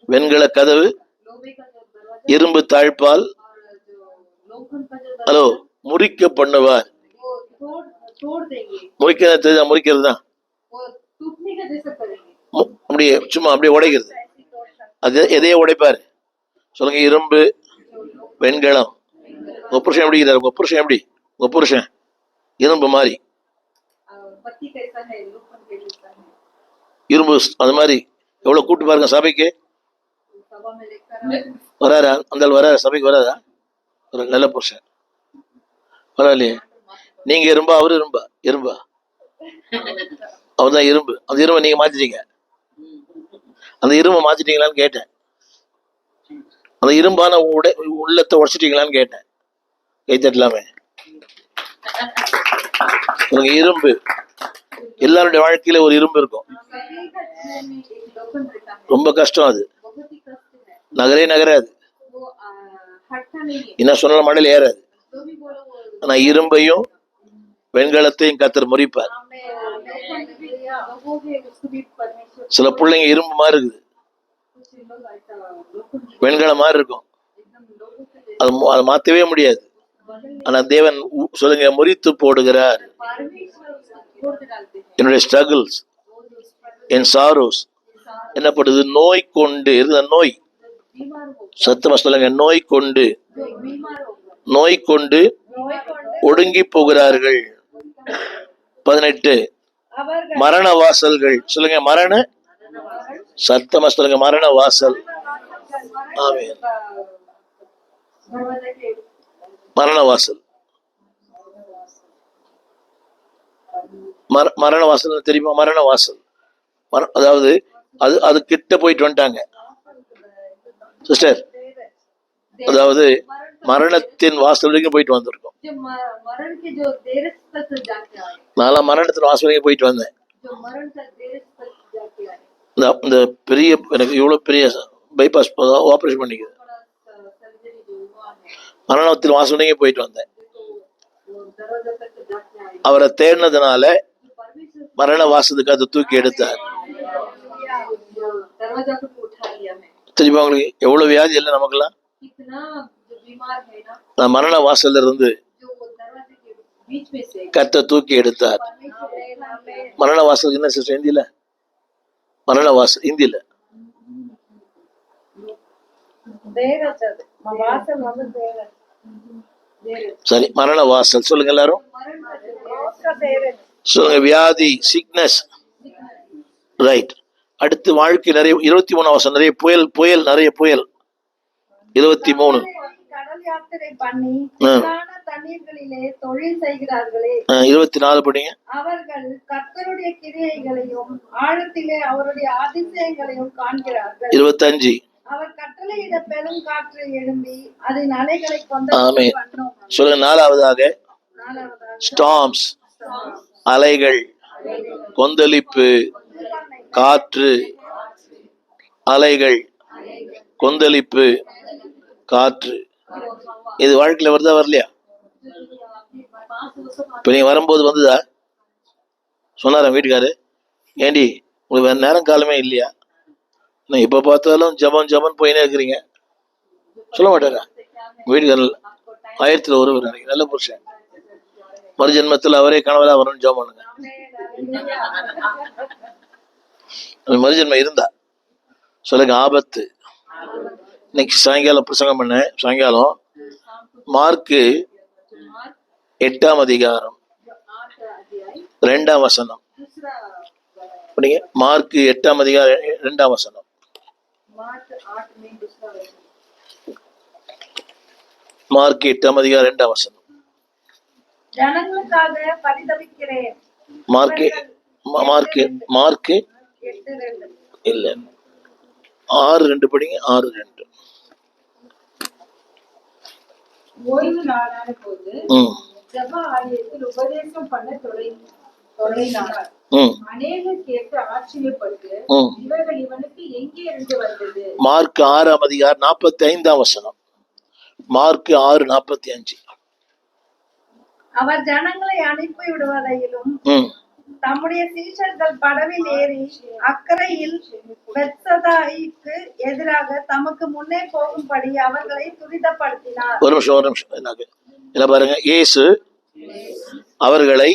வெண்கல கதவு, लोहे का जो दरवाजा இரும்பு தாழ்பால். और जो लोखंड का जो ஹலோ, முறிக்க பண்ணுவார். वो तोड़ देंगे, முறிக்கிறது தெரியுதா, முறிக்கிறது தான் वो टूटने का जैसा करेंगे, அப்படியே சும்மா அப்படியே உடைக்கிறது. அது எதையே உடைப்பாரு. சொல்லுங்க, இரும்பு, வெண்கலம். உங்க புருஷன் எப்படி இருக்கிறார், உங்க புருஷன் எப்படி, உங்க புருஷன் இரும்பு மாதிரி, पति कैसा है, लोखंड कैसा है, இரும்பு அது மாதிரி. எவ்வளவு கூட்டு பாருங்க சபைக்கு. सभा में लेकर வராரா, அந்த ஆள் வராரா சபைக்கு, வராதா, ஒரு நல்ல புருஷன் பரவாயில்லையே. நீங்க இரும்பா, அவரு இரும்பா, இரும்பா, அவர் தான் இரும்பு. அந்த இரும்பை நீங்க மாத்திட்டீங்க, அந்த இரும்பை மாத்திட்டீங்களான்னு கேட்டேன். அந்த இரும்பான உள்ளத்தை உடைச்சிட்டீங்களான்னு கேட்டேன். கை தட்டலாமே. உங்க இரும்பு, எல்லாருடைய வாழ்க்கையில ஒரு இரும்பு இருக்கும். सभी का जीवन में एक लोखंड रहता है, ரொம்ப கஷ்டம் அது, बहुत ही कष्ट है, நகராது. वो हटता नहीं है, என்ன சொன்னாலும் மடையில ஏறாது. जो भी बोलो वो ஆனா இரும்பையும் வெண்கலத்தையும் கர்த்தர் முறிப்பார். हमने लोखंड भी लोगों के उसको भी परमेश्वर, சில பிள்ளைங்க இரும்பு மாதிரி இருக்குது, कुछ लोग ऐसा लोखंड வெண்கலம் மாதிரி இருக்கும். एकदम लोगों के அதை மாத்தவே முடியாது. ஆனா தேவன் சொல்லுங்க, முறித்து போடுகிறார். परमेश्वर उसको तोड़ के डालते हैं, என்னுடைய ஸ்ட்ரகிள்ஸ், वो जो struggle என் சாரோஸ் என்ன பண்ணுது, நோய் கொண்டு இருந்த நோய். बीमार हो, சத்தமா சொல்லுங்க, நோய் கொண்டு, जो बीमार होगा, நோய் கொண்டு நோய் கொண்டு ஒடுங்கி போகிறார்கள். 18 அவர்கள் மரண வாசல்கள். சொல்லுங்க, மரண, சத்தமா சொல்லுங்க, மரண வாசல். ஆமென். दरवाजा के மரண வாசல், மரண வாசல் தெரியுமா, மரண வாசல். அதாவது அது அது கிட்ட போயிட்டு வந்துட்டாங்க சிஸ்டர். அதாவது மரணத்தின் வாசல் வரைக்கும் போயிட்டு வந்திருக்கோம். जो मरण के जो देर तक जाके आए, நான் மரணத்தின் வாசல் வரைக்கும் போயிட்டு வந்தேன். जो मरण का देर तक जाके आए, இந்த பெரிய எனக்கு இவ்வளவு பெரிய பைபாஸ் ஆபரேஷன் பண்ணிக்குது, बड़ा सर्जरी जो हुआ है, மரணத்தின் வாசல் வரைக்கும் போயிட்டு வந்தேன். वो दरवाजा तक जाके आए, அவரை தேடினதுனால परमेश्वर மரண வாசலுக்கு அதை தூக்கி எடுத்தார். जो दरवाजा को भी उठा लिया है, தெரியுமா உங்களுக்கு எவ்வளவு வியாதி இல்லை நமக்கெல்லாம். कितना जो बीमार है ना, நான் மரண வாசல்ல இருந்து जो वो बीच में से கர்த்தர் தூக்கி எடுத்தார். ஆமென், ஆமென். மரண வாசல் என்ன சிஸ்டர் ஹிந்தியில? மரண வாசல் ஹிந்தியில தேரச் அது. வாசல் வந்து தேரச். சரி, மரண வாசல் சொல்லுங்க எல்லாரும். மோக்க தேரச். சொல்லுங்க. வியாதி, சிக்னஸ், ரைட். அடுத்து வாழ்க்கை நிறைய 23 வருஷம் நிறைய புயல், புயல் நிறைய புயல். 23 கடல் யாத்திரை பண்ணி திரளான தண்ணீர்களிலே தொழில் செய்கிறார்களே. 24 படிங்க. அவர்கள் கர்த்தருடைய கிரியைகளையும் ஆழத்திலே அவருடைய அதிசயங்களையும் காண்கிறார்கள். 25 அவர் கட்டளையிட பெரும் காற்று எழும்பி அதன் அலைகளை ஆமென். கொண்டு சொல்லுங்க. நாலாவதாக ஸ்டார்ம்ஸ், அலைகள், கொந்தளிப்பு, காற்று, அலைகள், கொந்தளிப்பு, காற்று. இது வாழ்க்கையில வருதா வரலையா? இப்ப நீங்க வரும்போது வந்ததா? சொன்னாரா வீட்டுக்காரு? ஏண்டி உங்களுக்கு வேற நேரம் காலமே இல்லையா? நான் இப்ப பார்த்தாலும் ஜபம் ஜபம் போயினே இருக்கிறீங்க. சொல்ல மாட்டாரா வீட்டுக்காரர்? 1000ல் ஒருவர் நினைக்கிறேன். நல்ல புருஷன். மறுஜென்மத்தில் அவரே கணவரா வரணும்னு ஜெபம் பண்ணுங்க. மறுஜென்மம் இருந்தா சொல்லுங்க. ஆபத்து. இன்னைக்கு சாயங்காலம் பிரசங்கம் பண்ண. சாயங்காலம் மார்க்கு 8ஆம் அதிகாரம் 2ஆம் வசனம் படிங்க. மார்க்கு 8ஆம் அதிகாரம் 2ஆம் வசனம். மார்க்கு 8ஆம் அதிகாரம் 2ஆம் வசனம். ஜனங்களுக்காக பரிதபிக்கிறேன். Mark mark mark 8:2. இல்ல 6:2 படிங்க. 6:2. ஓய்வு நாளான போது ஜெப ஆலயத்தில் உபதேசம் பண்ண தொடங்கினார். அநேகர் கேட்டு ஆச்சரியப்பட்டு இவர்கள் இவனுக்கு எங்கே இருந்து வந்தது? மார்க் 6ஆம் அதிகாரம் 45ஆம் வசனம். மார்க் 6:45. அவர் ஜனங்களை அனுப்பி விடுவதையிலும் தம்முடைய சீஷர்கள் படவில் ஏறி அக்கரையில் பெத்சதாய்க்கு எதிராக தமக்கு முன்னே போகும்படி அவர்களை துரிதப்படுத்தினார். ஒரு நிமிஷம் என்ன பாருங்க. இயேசு அவர்களை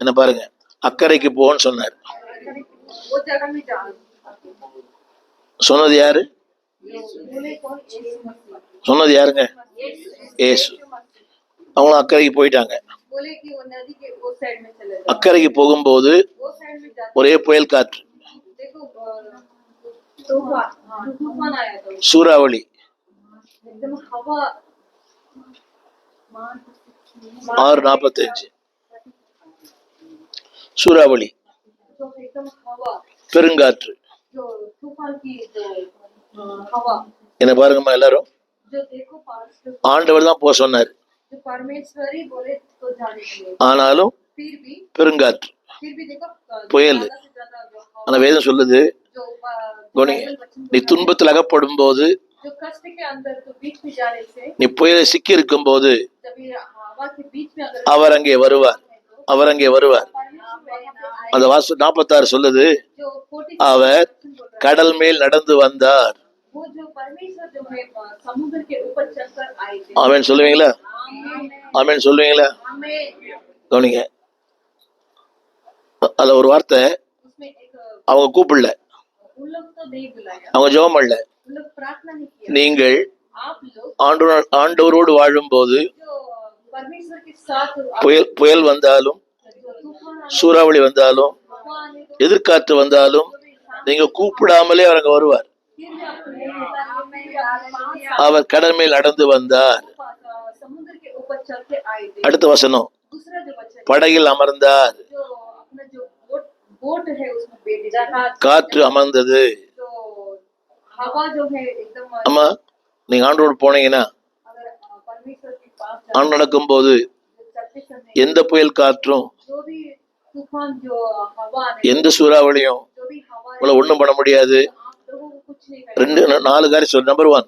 என்ன பாருங்க அக்கறைக்கு போன்னு சொன்னார். சொன்னது யாரு? சொன்னது யாருங்க? இயேசு. அவங்களும் அக்கறைக்கு போயிட்டாங்க. அக்கறைக்கு போகும்போது ஒரே புயல் காற்று, சூறாவளி. 6:45 சூறாவளி, பெருங்காற்று. என்ன பாருங்கம்மா எல்லாரும். ஆண்டவர் தான் போக சொன்னார். ஆனாலும் பெருங்காற்று, புயல். ஆனா வேதம் சொல்லுது, நீ துன்பத்தில் அகப்படும் போது, நீ புயலை சிக்கி இருக்கும் போது அவர் அங்கே வருவார். அவர் அங்கே வருவார். அந்த வாசம் 46 சொல்லுது, அவர் கடல் மேல் நடந்து வந்தார். ஆமென் சொல்லுவீங்களா? ஆமென் சொல்லுவீங்களா? கவனிங்க. அதுல ஒரு வார்த்தை, அவங்க கூப்பிடல, அவங்க ஜெபம் பண்ணல. நீங்கள் ஆண்டவரோடு வாழும் போது புயல் வந்தாலும், சூறாவளி வந்தாலும், எதிர்காற்று வந்தாலும், நீங்க கூப்பிடாமலே அவர் அங்க வருவார். அவர் கடல் மேல் நடந்து வந்தார். அடுத்த வசனம், படகில் அமர்ந்தார். காற்று அமர்ந்தது. ஆமா, நீங்க ஆண்டோடு போனீங்கன்னா, ஆண்டு நடக்கும் போது எந்த புயல் காற்றும் எந்த சூறாவளியும் உங்களை ஒண்ணும் பண்ண முடியாது. 4 காரியம் சொல்லு. நம்பர் 1,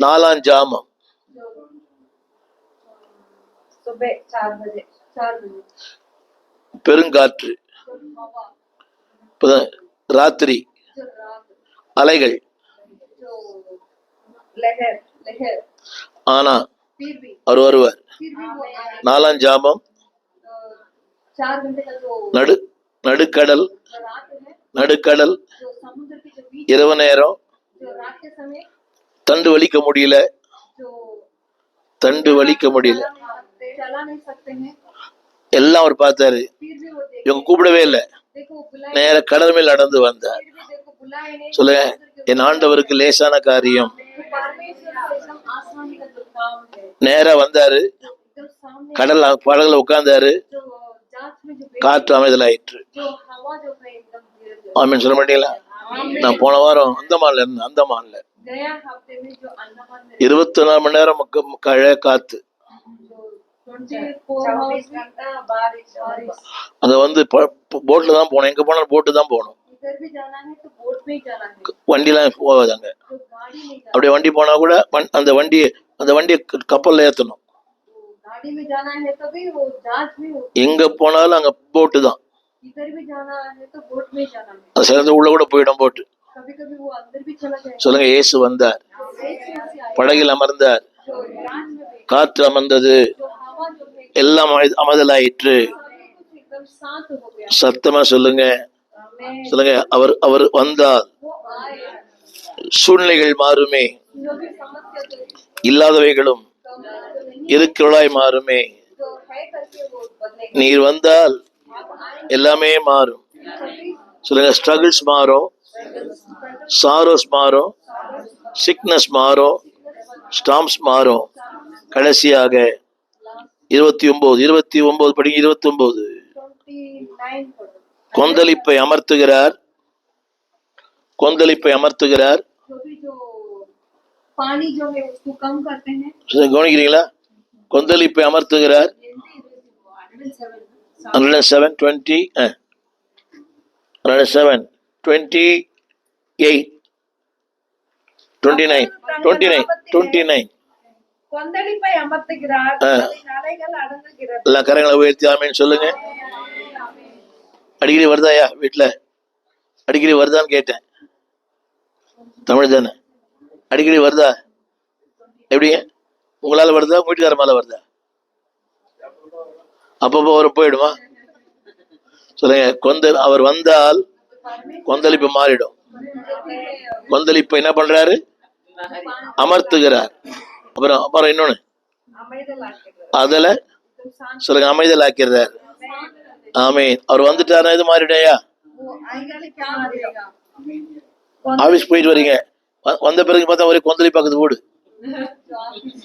4ஆம் ஜாமம், பெருங்காற்று, ராத்திரி, அலைகள். ஆனா फिर भी அவர் வருவார். वो आए। 4ஆம் ஜாமம் 4 घंटे का जो நடுக்கடல் रात है, நடுக்கடல் जो समुद्र के जो बीच, இரவு நேரம் जो रात के समय தண்டு வலிக்க முடியல, जो தண்டு வலிக்க முடியல, चला नहीं सकते हैं, எல்லாம் அவர் பார்த்தாரு. फिर भी वो देखे। இவங்க கூப்பிடவே இல்லை, देखो वो बुलाए, நேர கடல் மேல் நடந்து வந்தார். फिर भी देखो बुलाए नहीं। சொல்லுங்க, என் ஆண்டவருக்கு லேசான காரியம். वो परमेश्वर का एकदम आसानी का जो काम है, நேரா வந்தாரு, एकदम सामने கடல் படகுல உட்கார்ந்தாரு, जो जांच में जो காற்று அமைதலாயிற்று. जो हवा जो है एकदम धीरे धीरे। ஆமென் சொல்ல மாட்டீங்களா? நான் போன வாரம் அந்தமான்ல இருந்தேன். அந்தமான்ல गया हफ्ते में जो अंडमान में 24 மணி நேரம் மழை காத்து. जो 24 आवर्स घंटा बारिश, அங்க வந்து போட்ல தான் போகணும். எங்க போனாலும் போட்டு தான் போகணும். इधर भी जाना है तो बोट में ही जाना है, வண்டிலாம் போகாதாங்க. तो गाड़ी नहीं जाना। அப்படியே வண்டி போனா கூட அந்த வண்டியை கப்பல்ல ஏத்தணும். तो गाड़ी में जाना है तो भी वो जहाज में हो। எங்க போனாலும் அங்க போட்டு தான். इधर भी जाना है तो बोट में ही जाना है। அது சில உள்ள கூட போயிடும் போட்டு. कभी कभी वो अंदर भी चला जाएगा। சொல்லுங்க, இயேசு வந்தார், जो படகில் அமர்ந்தார், जहाज में बैठ, காற்று அமர்ந்தது, जो हवा जो है எல்லாம் அமைதலாயிற்று. सब कुछ एकदम शांत हो गया। சத்தமா சொல்லுங்க, हमें சொல்லுங்க, அவர் வந்தால் वो आए, சூழ்நிலைகள் மாறுமே, जो भी समस्या जो இல்லாதவைகளும் नहीं இருக்கிறவளாய் மாறுமே. जो है करके वो बदलेगा। நீர் வந்தால் आप आए எல்லாமே மாறும். सभी சொல்லுங்க, ஸ்ட்ரகிள்ஸ் மாறும், சாரோஸ் மாறும், சிக்னஸ் மாறும், ஸ்டாம்ஸ் மாறும். கடைசியாக 29 படிங்க. 29 29 पढ़ो। கொந்தளிப்பை அமர்த்துகிறார், கொந்தளிப்பை அமர்த்துகிறார். जो भी जो पानी जो है उसको कम करते हैं। கவனிக்கிறீங்களா? கொந்தளிப்பை அமர்த்துகிறார். 107 20 107 28 29 29 29 கொந்தளிப்பை அமர்த்துகிறார், ஆ. அதன் அலைகள் அடங்குகிறது. எல்லா கரங்களை உயர்த்தி ஆமென் சொல்லுங்க. அடிக்கடி வருதாயா வீட்டுல? அடிக்கடி வருதான்னு கேட்டேன். தமிழ் தானே? அடிக்கடி வருதா? எப்படிங்க? உங்களால வருதா? உங்க வீட்டுக்கார மேல வருதா? அப்பப்போ வரும், போயிடுமா? சொல்லுங்க, அவர் வந்தால் கொந்தளிப்பு மாறிடும். கொந்தளிப்பை என்ன பண்றாரு? அமர்த்துகிறார். அப்புறம் இன்னொன்னு, அதுல சொல்லுங்க, அமைதல் ஆக்கிறார். ஆமென். அவர் வந்துட்டாரா இது மாறிடையா? वो आएगा नहीं क्या मारेगा। ஆபீஸ் போயிட்டு வரீங்க, வந்த பிறகு பார்த்தா ஒரே கொந்தளிப்பாக்குது வீடு. जो ऑफिस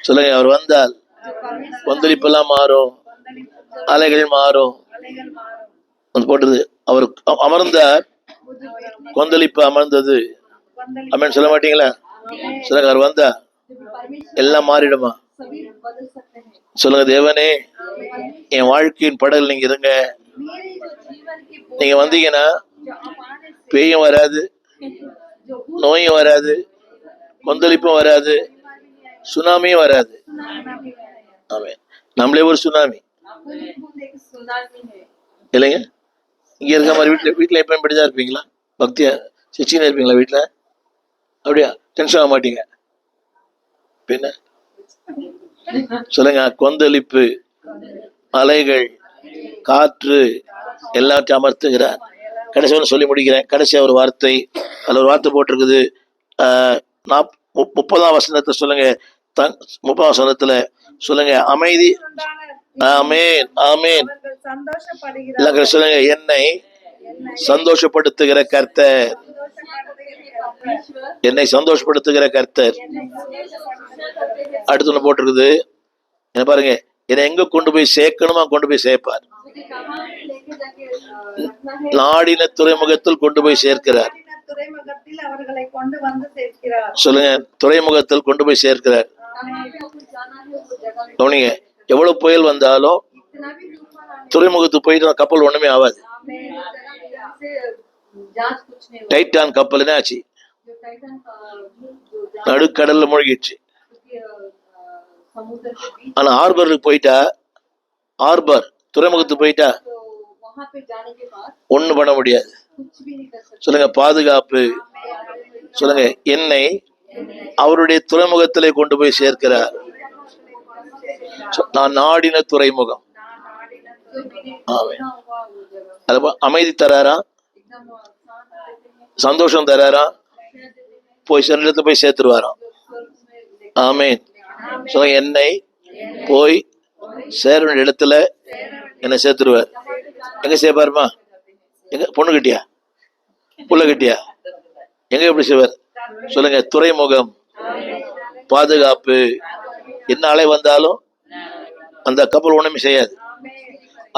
சொல்லுங்க, அவர் வந்தால் கொந்தளிப்பெல்லாம் மாறும், அலைகள் மாறும். அலைகள் மாறும். அது போட்டது. அவர் அமர்ந்தார், கொந்தளிப்பு அமர்ந்தது. கொந்தளிப்பு ஆமென் சொல்ல மாட்டீங்களா? சொல்லுங்க, அவர் வந்தா परमेश्वर எல்லாம் மாறிடுமா? सभी बदल सकते हैं। சொல்லுங்க, தேவனே என் வாழ்க்கையின் படகு நீங்க இருங்க. मेरे जो जीवन की बोझ நீங்க वந்தீங்கன்னா जो आप आने से பேயும் வராது, जो நோயும் வராது, கொந்தளிப்பும் வராது, சுனாமியும் வராது. ஆமென். நம்மளே ஒரு சுனாமி एक सुनामी है। இல்லைங்க? இங்க இருக்க மாதிரி வீட்டுல எப்பயும் இப்படிதான் இருப்பீங்களா? பக்தியா சிச்சின்னு இருப்பீங்களா வீட்டுல? அப்படியா? டென்ஷன் ஆக மாட்டீங்க? பின்ன சொல்லுங்க, கொந்தளிப்பு, அலைகள், காற்று எல்லாத்தையும் அமர்த்துகிறார். கடைசி ஒன்று சொல்லி முடிக்கிறேன். கடைசியா ஒரு வார்த்தை, அதுல ஒரு வார்த்தை போட்டிருக்குது. 30ஆம் வசனத்தை சொல்லுங்க. 30ஆம் வசனத்துல சொல்லுங்க, அமைதி. ஆமென் ஆமென். அவர்கள் சந்தோஷப்படுகிறார். எல்லாம் சொல்லுங்க, என்னை சந்தோஷப்படுத்துகிற கர்த்தர், என்னை சந்தோஷப்படுத்துகிற கர்த்தர். அடுத்து ஒண்ணு போட்டிருக்குது, என்ன பாருங்க, என்னை எங்க கொண்டு போய் சேர்க்கணுமா கொண்டு போய் சேர்ப்பார். लेके जाके रखना है। நாடின துறைமுகத்தில் கொண்டு போய் சேர்க்கிறார். துறைமுகத்தில் அவர்களை கொண்டு வந்து சேர்க்கிறார். சொல்லுங்க, துறைமுகத்தில் கொண்டு போய் சேர்க்கிறார். कहाँ पे आपको जाना है वो जगह में। கவனிங்க, எவ்வளவு புயல் வந்தாலும் इतना भी तूफान आने துறைமுகத்துக்கு போயிட்டு கப்பல் ஒண்ணுமே ஆகாது. में से जांच कुछ नहीं हुआ। டைட்டான் கப்பல் என்ன ஆச்சு? जो टाइटन का जो जांच நடுக்கடல்ல மூழ்கிடுச்சு. के समुद्र के बीच, ஆனா ஹார்பருக்கு போயிட்டா, ஹார்பர் துறைமுகத்துக்கு போயிட்டா तो वहां पे जाने के बाद ஒண்ணு பண்ண முடியாது. कुछ भी नहीं कर सकते। சொல்லுங்க, பாதுகாப்பு. சொல்லுங்க, என்னை அவருடைய துறைமுகத்திலே கொண்டு போய் சேர்க்கிறார். நான் நாடின துறைமுகம். ஆமென். அது அமைதி தராரா, சந்தோஷம் தராரா, போய் சில இடத்துல போய் சேர்த்துருவாராம். ஆமென். என்னை போய் சேர வேண்டிய இடத்துல என்ன சேர்த்துருவார். எங்க சேர்ப்பாருமா? எங்க பொண்ணு கிட்டியா, புள்ள கிட்டியா, எங்க எப்படி செய்வார் சொல்லுங்க? துறைமுகம், பாதுகாப்பு. என்ன அலை வந்தாலும் அந்த கப்பல் ஒண்ணுமே செய்யாது.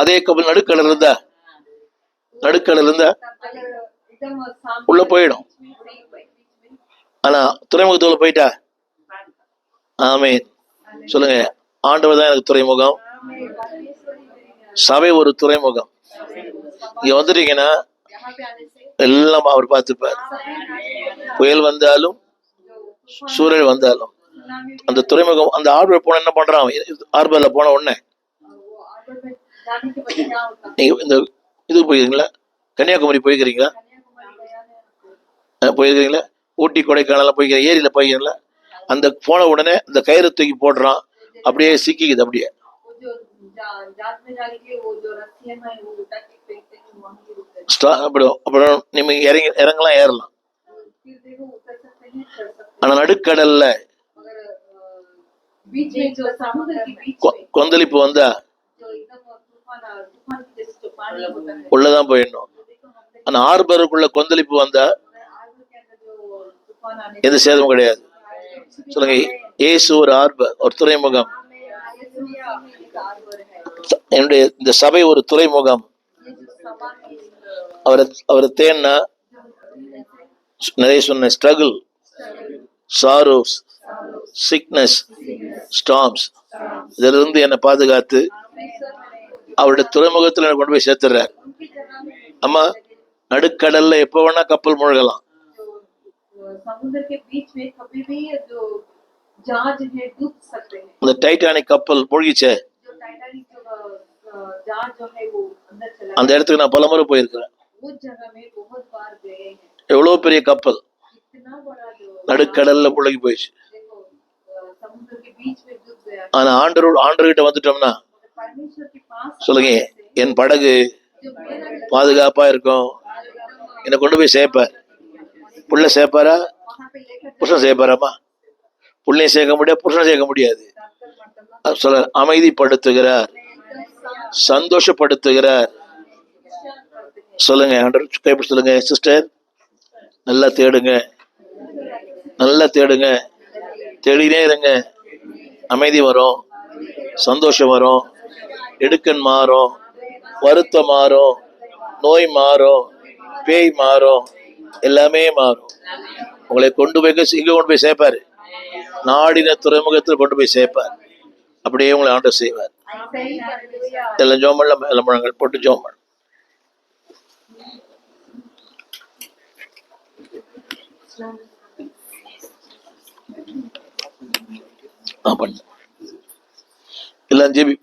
அதே கப்பல் நடுக்கடல் இருந்தா உள்ள போயிடும். ஆனா துறைமுகத்துக்குள்ள போயிட்டா, ஆமென். சொல்லுங்க, ஆண்டவர் தான் எனக்கு துறைமுகம். சபை ஒரு துறைமுகம். இங்க வந்துட்டீங்கன்னா எல்லாம் அவர் பார்த்துப்பார். புயல் வந்தாலும் சூழல் வந்தாலும் அந்த துறைமுகம், அந்த ஆர்பர் போன என்ன பண்றான்? ஆர்பர்ல போன உடனே நீங்க இந்த இதுக்கு போயிருக்கீங்களா? கன்னியாகுமரி போயிருக்கிறீங்களா? போயிருக்கிறீங்களா? ஊட்டி கொடைக்கானல் போய்க்கிறீங்க, ஏரியில போய்க்கிறீங்களா? அந்த போன உடனே இந்த கயிறு தூக்கி போடுறான், அப்படியே சிக்கிக்குது. அப்படியே அப்புறம் நீங்க இறங்கலாம், ஏறலாம். ஆனா நடுக்கடல்ல கொந்தளிப்பு வந்தா உள்ளதான் போயிடணும். ஆனா ஆர்பருக்குள்ள கொந்தளிப்பு வந்தா எந்த சேதமும் கிடையாது. சொல்லுங்க, இயேசு ஒரு ஆர்பர், ஒரு துறைமுகம். என்னுடைய இந்த சபை ஒரு துறைமுகம். அவரை தேன்னா நிறைய சொன்ன ஸ்ட்ரகிள், சாரோஸ், சிக்னஸ், ஸ்டார்ம்ஸ், இதுல இருந்து என்னை பாதுகாத்து அவருடைய துறைமுகத்துல கொண்டு போய் சேர்த்துறார். அம்மா, நடுக்கடல்ல எப்ப வேணா கப்பல் முழுகலாம். இந்த டைட்டானிக் கப்பல் மூழ்கிச்சே, அந்த இடத்துக்கு நான் பலமுறை போயிருக்கிறேன். எவ்வளவு பெரிய கப்பல் நடுக்கடல்ல முழுகி போயிடுச்சு. ஆனா ஆண்டர்கிட்ட வந்துட்டோம்னா சொல்லுங்க, என் படகு பாதுகாப்பா இருக்கும். என்னை கொண்டு போய் சேர்ப்பார். புள்ள சேர்ப்பாரா, புருஷன் சேர்ப்பாராமா? புள்ளையும் சேர்க்க முடியாது, புருஷன் சேர்க்க முடியாது. சொல்ல, அமைதிப்படுத்துகிறார், சந்தோஷப்படுத்துகிறார். சொல்லுங்க, கைப்பிடி சொல்லுங்க, சிஸ்டர் நல்லா தேடுங்க, நல்லா தேடுங்க, தேடினே இருங்க. அமைதி வரும், சந்தோஷம் வரும், இடுக்கன் மாறும், வருத்தம் மாறும், நோய் மாறும், பேய் மாறும், எல்லாமே மாறும். உங்களை கொண்டு போய் இங்க கொண்டு போய் சேர்ப்பாரு. நாடின துறைமுகத்தில் கொண்டு போய் சேர்ப்பார். அப்படியே உங்களை ஆண்டவர் செய்வார். எல்லாம் ஜோமல்ல எல்லாம் முழங்கள் போட்டு ஜோமல் எல்லாம் ஜெபி.